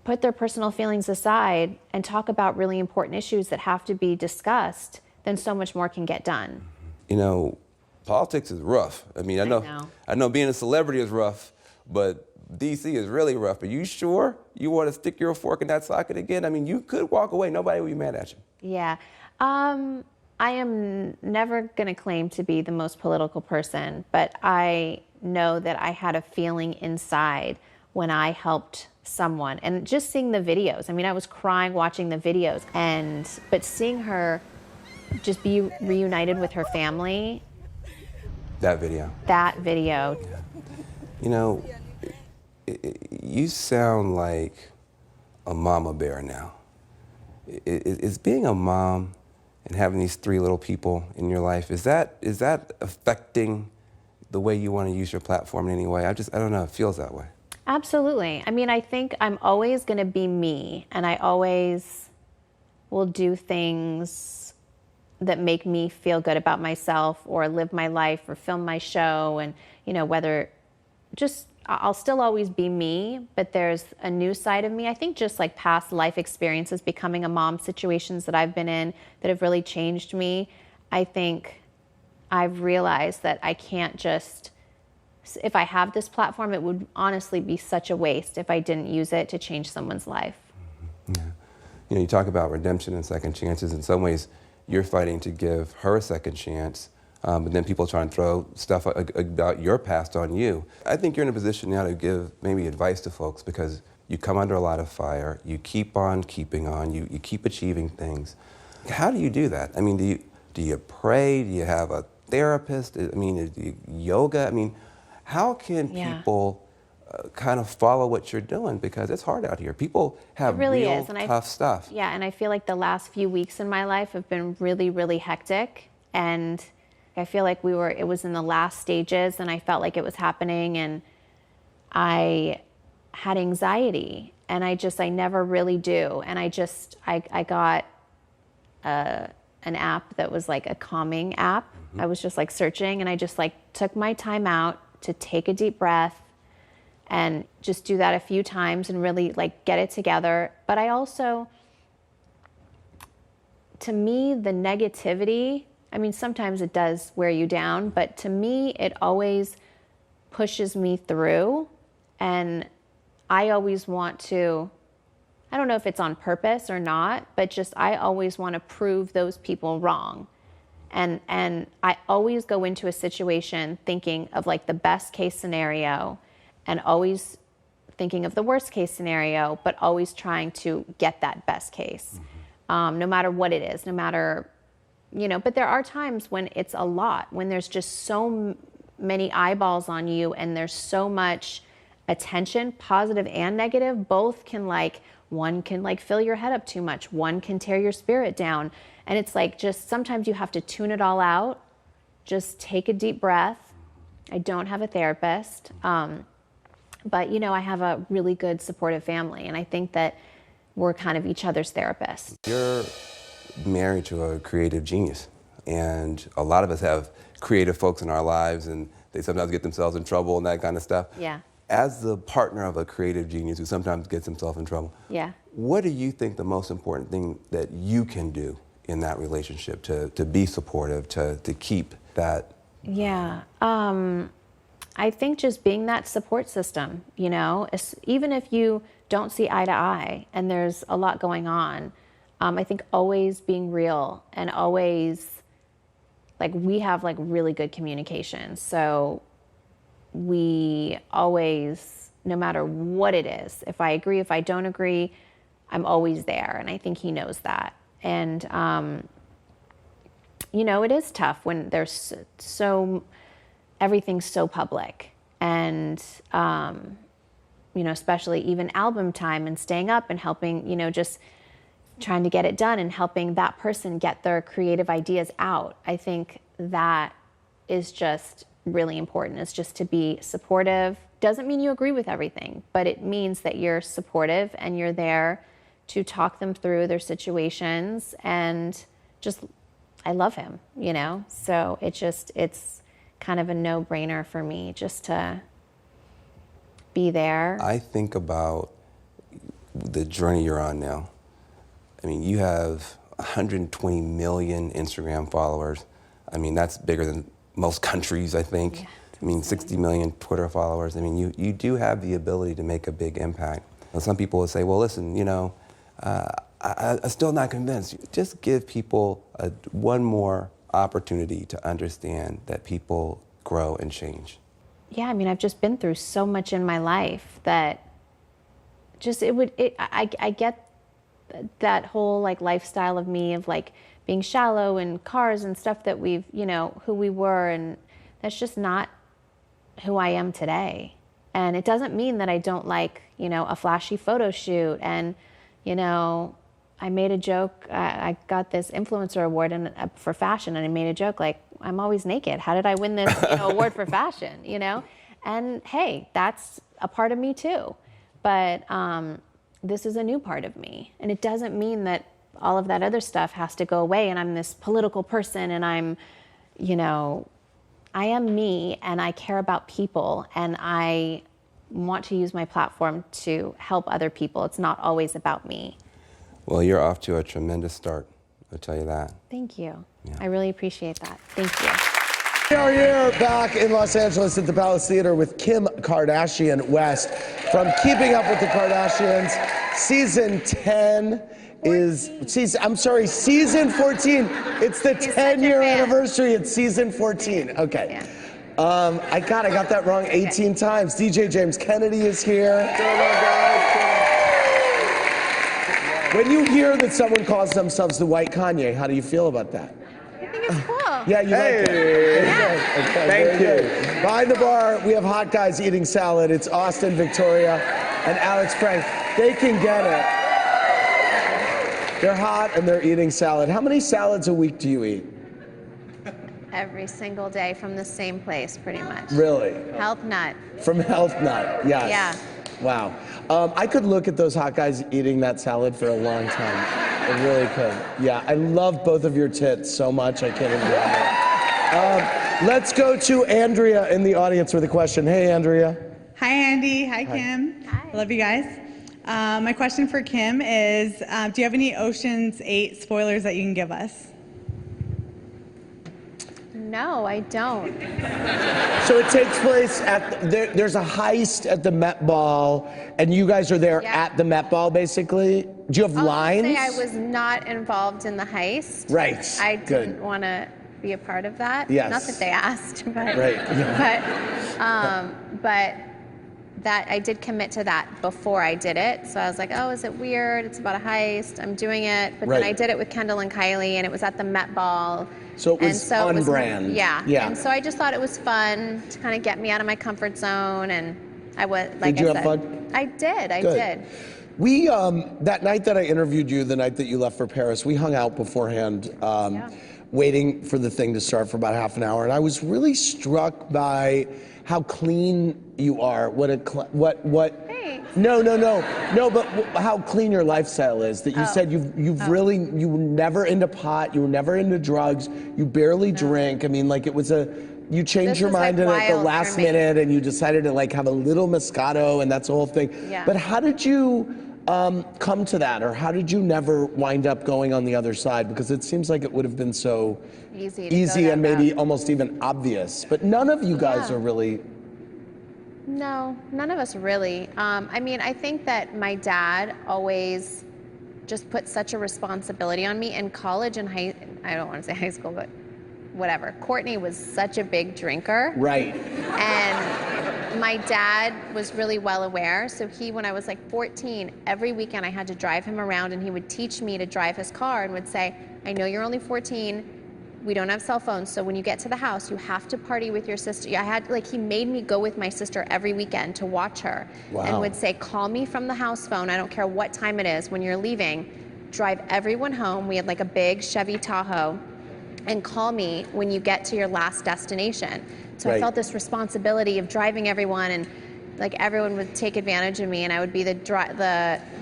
put their personal feelings aside and talk about really important issues that have to be discussed, then so much more can get done. Politics is rough. I mean, I know being a celebrity is rough, but DC is really rough. Are you sure you want to stick your fork in that socket again? I mean, you could walk away. Nobody will be mad at you. Yeah. I am never going to claim to be the most political person, but I know that I had a feeling inside when I helped someone. And just seeing the videos. I mean, I was crying watching the videos. But seeing her just be reunited with her family. That video. You sound like a mama bear now. Is being a mom and having these 3 little people in your life, is that affecting the way you want to use your platform in any way? I don't know, it feels that way. Absolutely. I mean, I think I'm always going to be me, and I always will do things that make me feel good about myself or live my life or film my show. And, I'll still always be me, but there's a new side of me. I think just like past life experiences, becoming a mom, situations that I've been in that have really changed me. I think I've realized that I can't just, if I have this platform, it would honestly be such a waste if I didn't use it to change someone's life. Yeah. You talk about redemption and second chances. In some ways, you're fighting to give her a second chance, but then people try and throw stuff about your past on you. I think you're in a position now to give maybe advice to folks because you come under a lot of fire, you keep on keeping on, you keep achieving things. How do you do that? I mean, do you pray? Do you have a therapist? I mean, do you yoga? I mean, how can people kind of follow what you're doing? Because it's hard out here. People have real tough stuff. Yeah, and I feel like the last few weeks in my life have been really, really hectic. And I feel like it was in the last stages and I felt like it was happening and I had anxiety and I never really do. And I got an app that was like a calming app. I was just like searching and I just like took my time out to take a deep breath and just do that a few times and really like get it together. But I also, to me, the negativity, I mean, sometimes it does wear you down, but to me, it always pushes me through. And I always want to, I don't know if it's on purpose or not, but just I always want to prove those people wrong. And I always go into a situation thinking of like the best case scenario and always thinking of the worst case scenario, but always trying to get that best case, no matter what it is, no matter, but there are times when it's a lot, when there's just so many eyeballs on you and there's so much attention, positive and negative, both can one can fill your head up too much, one can tear your spirit down. And it's like, just sometimes you have to tune it all out, just take a deep breath. I don't have a therapist, but I have a really good supportive family. And I think that we're kind of each other's therapists. You're married to a creative genius. And a lot of us have creative folks in our lives and they sometimes get themselves in trouble and that kind of stuff. Yeah. As the partner of a creative genius who sometimes gets himself in trouble, what do you think the most important thing that you can do in that relationship to be supportive, to keep that? Yeah. I think just being that support system, even if you don't see eye to eye and there's a lot going on, I think always being real and always, we have really good communication. So we always, no matter what it is, if I agree, if I don't agree, I'm always there. And I think he knows that. And, it is tough when there's everything's so public. And, especially even album time and staying up and helping, just trying to get it done and helping that person get their creative ideas out. I think that is just really important, is just to be supportive. Doesn't mean you agree with everything, but it means that you're supportive and you're there to talk them through their situations. And just, I love him, you know? So it's kind of a no-brainer for me just to be there. I think about the journey you're on now. I mean, you have 120 million Instagram followers. I mean, that's bigger than most countries, I think. Yeah, I mean, 60 million Twitter followers. I mean, you do have the ability to make a big impact. Now, some people will say, well, listen, you know, I'm still not convinced. Just give people one more opportunity to understand that people grow and change. Yeah, I mean, I've just been through so much in my life that just I get that whole like lifestyle of me of like being shallow and cars and stuff that we've, you know, who we were, and that's just not who I am today. And it doesn't mean that I don't like, you know, a flashy photo shoot. And, you know, I made a joke, I got this influencer award for fashion, and I made a joke like, I'm always naked. How did I win this, you know, award for fashion, you know? And hey, that's a part of me too. But this is a new part of me. And it doesn't mean that all of that other stuff has to go away and I'm this political person and I'm, you know, I am me and I care about people and I want to use my platform to help other people. It's not always about me. Well, you're off to a tremendous start, I'll tell you that. Thank you. Yeah. I really appreciate that. Thank you. We are here back in Los Angeles at the Palace Theater with Kim Kardashian West from Keeping Up with the Kardashians. Season 10 is, season 14. It's the 10-year anniversary. It's season 14. Okay. Yeah. I got that wrong 18 times. DJ James Kennedy is here. When you hear that someone calls themselves the White Kanye, how do you feel about that? I think it's cool. Yeah, you like it. Okay, thank you. Behind the bar, we have hot guys eating salad. It's Austin, Victoria, and Alex Frank. They can get it. They're hot and they're eating salad. How many salads a week do you eat? Every single day from the same place, pretty much. Really? Health Nut. From Health Nut, yes. Yeah. Wow. I could look at those hot guys eating that salad for a long time. I really could. Yeah, I love both of your tits so much, I can't even do it. Let's go to Andrea in the audience with a question. Hey, Andrea. Hi, Andy. Hi, Kim. Hi. I love you guys. My question for Kim is, do you have any Ocean's 8 spoilers that you can give us? No, I don't. So it takes place at, there's a heist at the Met Ball, and you guys are there at the Met Ball, basically? Do you have lines? I'll say I was not involved in the heist. Right. I didn't want to be a part of that. Yes. Not that they asked, but Right. but that I did commit to that before I did it. So I was like, oh, is it weird? It's about a heist. I'm doing it. But then I did it with Kendall and Kylie, and it was at the Met Ball. So it was on brand. Yeah. Yeah. And so I just thought it was fun to kind of get me out of my comfort zone, and I was like, Did you have fun? I did. I Good. did. We, that night that I interviewed you, the night that you left for Paris, we hung out beforehand, waiting for the thing to start for about half an hour, and I was really struck by how clean you are. Thanks. No, but how clean your lifestyle is. That you said you were never into pot, you were never into drugs, you barely drink. I mean, like it was you changed your mind at the last minute and you decided to like have a little Moscato and that's the whole thing. Yeah. But how did you come to that, or how did you never wind up going on the other side? Because it seems like it would have been so easy and maybe almost even obvious. But none of you guys are really. No, none of us really. I mean, I think that my dad always just put such a responsibility on me in college and I don't want to say high school, but whatever. Courtney was such a big drinker. Right. And my dad was really well aware. So when I was like 14, every weekend I had to drive him around and he would teach me to drive his car and would say, I know you're only 14. We don't have cell phones, so when you get to the house, you have to party with your sister. He made me go with my sister every weekend to watch her. Wow. And would say, call me from the house phone. I don't care what time it is when you're leaving. drive everyone home. We had like a big Chevy Tahoe, and call me when you get to your last destination. So I felt this responsibility of driving everyone, and like everyone would take advantage of me, and I would be the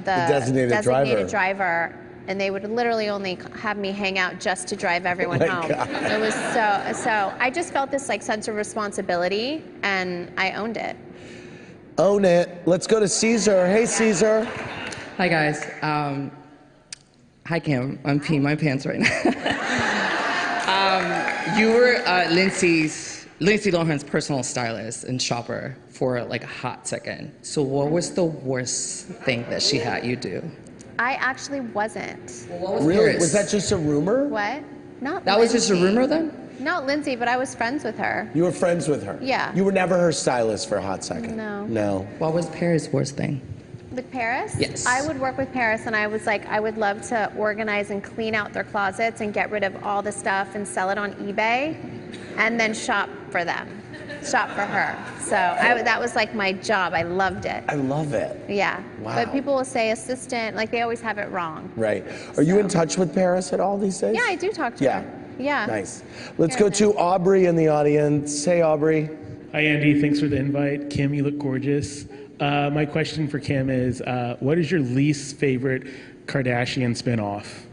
designated driver. And they would literally only have me hang out just to drive everyone home. God. It was so I just felt this like sense of responsibility, and I owned it. Own it. Let's go to Caesar. Hey, Caesar. Hi, guys. Hi, Kim. I'm peeing my pants right now. You were Lindsay Lohan's personal stylist and shopper for like a hot second. So what was the worst thing that she had you do? I actually wasn't. Really? Was that just a rumor? What? Not That was just a rumor then? Not Lindsay, but I was friends with her. You were friends with her? Yeah. You were never her stylist for a hot second? No. No. What was Paris' worst thing? With Paris? Yes. I would work with Paris, and I was like, I would love to organize and clean out their closets and get rid of all the stuff and sell it on eBay and then shop for them. Shop for her. So that was like my job. I loved it. I love it. Yeah. Wow. But people will say assistant, like they always have it wrong. Right. Are you in touch with Paris at all these days? Yeah, I do talk to her. Yeah. Nice. Let's go to Aubrey in the audience. Hey, Aubrey. Hi, Andy. Thanks for the invite. Kim, you look gorgeous. My question for Kim is, what is your least favorite Kardashian spinoff?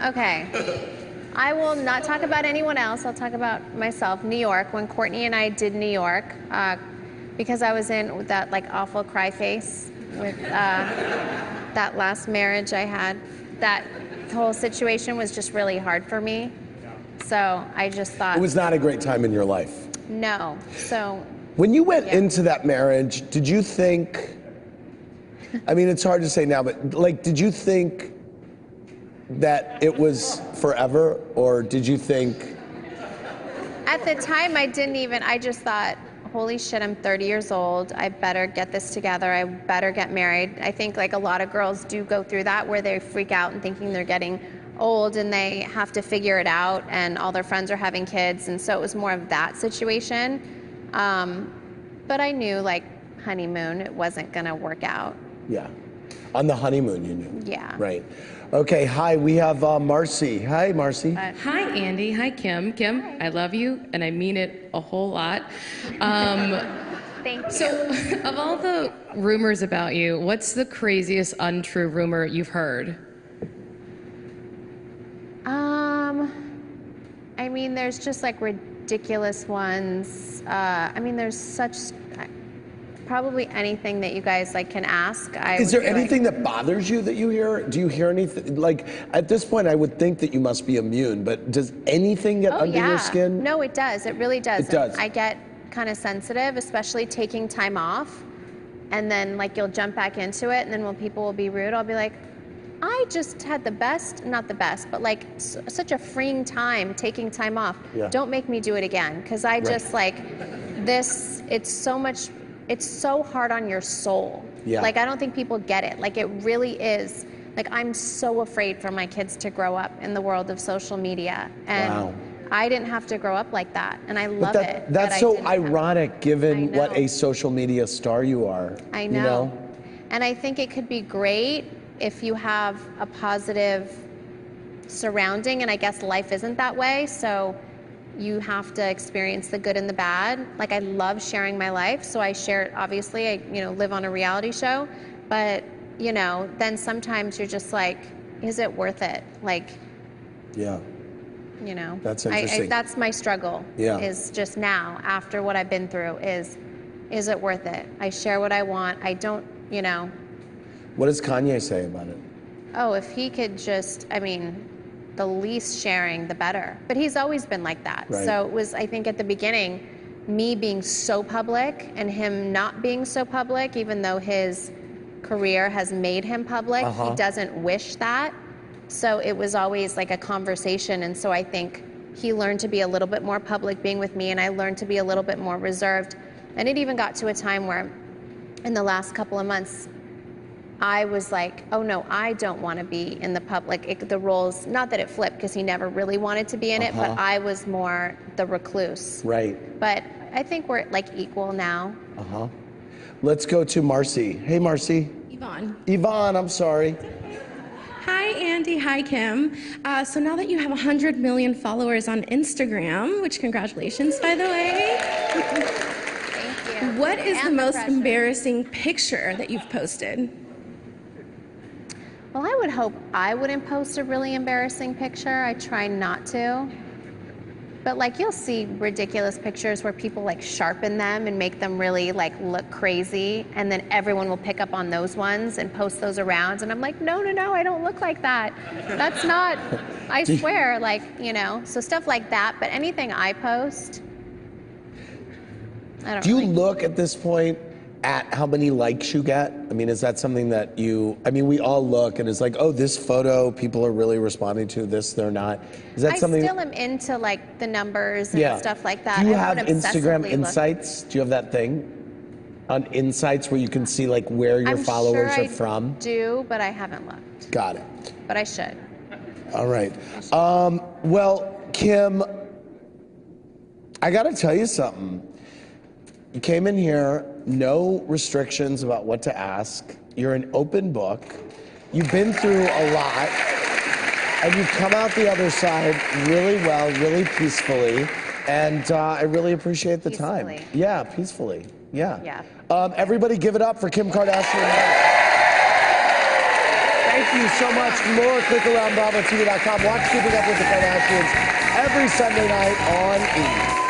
Okay. I will not talk about anyone else. I'll talk about myself. New York. When Courtney and I did New York, because I was in that like awful cry face with that last marriage I had, that whole situation was just really hard for me. So I just thought It was not a great time in your life. no. So When you went into that marriage, did you think, I mean, it's hard to say now, but like, did you think that it was forever, or did you think? at the time I just thought, holy shit, I'm 30 years old. I better get this together. I better get married. I think like a lot of girls do go through that where they freak out and thinking they're getting old and they have to figure it out, and all their friends are having kids, and so it was more of that situation. But I knew like honeymoon, it wasn't gonna work out. Yeah. On the honeymoon, you knew. Yeah. Right. Okay, hi, we have Marcy. Hi, Marcy. Hi, Andy. Hi, Kim. Kim, I love you, and I mean it a whole lot. Thank you. So, of all the rumors about you, what's the craziest untrue rumor you've heard? I mean, there's just like ridiculous ones. I mean, there's such, probably anything that you guys like can ask. Is there anything that bothers you that you hear? Do you hear anything? Like, at this point, I would think that you must be immune, but does anything get under your skin? No, it does. It really does. It does. I get kind of sensitive, especially taking time off. And then like you'll jump back into it, and then when people will be rude, I'll be like, I just had the best, not the best, but like such a freeing time taking time off. Yeah. Don't make me do it again. Because I just like this, it's so hard on your soul. Yeah. Like I don't think people get it. Like it really is. Like I'm so afraid for my kids to grow up in the world of social media. And Wow. I didn't have to grow up like that. And I love But it. that's that I so didn't have- ironic given what know. a social media star you are. I know. You know? And I think it could be great if you have a positive surrounding, and I guess life isn't that way, so you have to experience the good and the bad. Like I love sharing my life, so I share it. Obviously, I live on a reality show, but then sometimes you're just like, is it worth it? Like, Yeah. That's interesting. that's my struggle. Yeah. Is just now after what I've been through is it worth it? I share what I want. I don't, What does Kanye say about it? Oh, if he could just, the least sharing, the better. But he's always been like that. Right. So it was, I think at the beginning, me being so public and him not being so public, even though his career has made him public, he doesn't wish that. So it was always like a conversation. And so I think he learned to be a little bit more public being with me, and I learned to be a little bit more reserved. And it even got to a time where in the last couple of months, I was like, oh no, I don't want to be in the public. The roles, not that it flipped because he never really wanted to be in it, but I was more the recluse. Right. But I think we're like equal now. Let's go to Marcy. Hey, Marcy. Yvonne. Yvonne, I'm sorry. Hi, Andy. Hi, Kim. So now that you have 100 million followers on Instagram, which congratulations, by the way. Thank you. What is the And most pressure. embarrassing picture that you've posted? Well, I would hope I wouldn't post a really embarrassing picture. I try not to. But like you'll see ridiculous pictures where people like sharpen them and make them really like look crazy, and then everyone will pick up on those ones and post those around, and I'm like, no, I don't look like that. That's not, I swear, like, you know, so stuff like that. But anything I post, I don't Do you really. look at this point at how many likes you get? I mean, is that something that we all look and it's like, oh, this photo, people are really responding to this, they're not. Is that I something? still am into like the numbers and stuff like that. Do you I have don't Instagram obsessively look. Insights? Do you have that thing on Insights where you can see like where your I'm followers sure are from? do, but I haven't looked. Got it. But I should. All right. Well, Kim, I got to tell you something. You came in here, no restrictions about what to ask. You're an open book. You've been through a lot, and you've come out the other side really well, really peacefully, and I really appreciate the time. Yeah, peacefully. Yeah. Everybody give it up for Kim Kardashian. Thank you so much. For more, click around BravoTV.com. Watch Keeping Up with the Kardashians every Sunday night on E!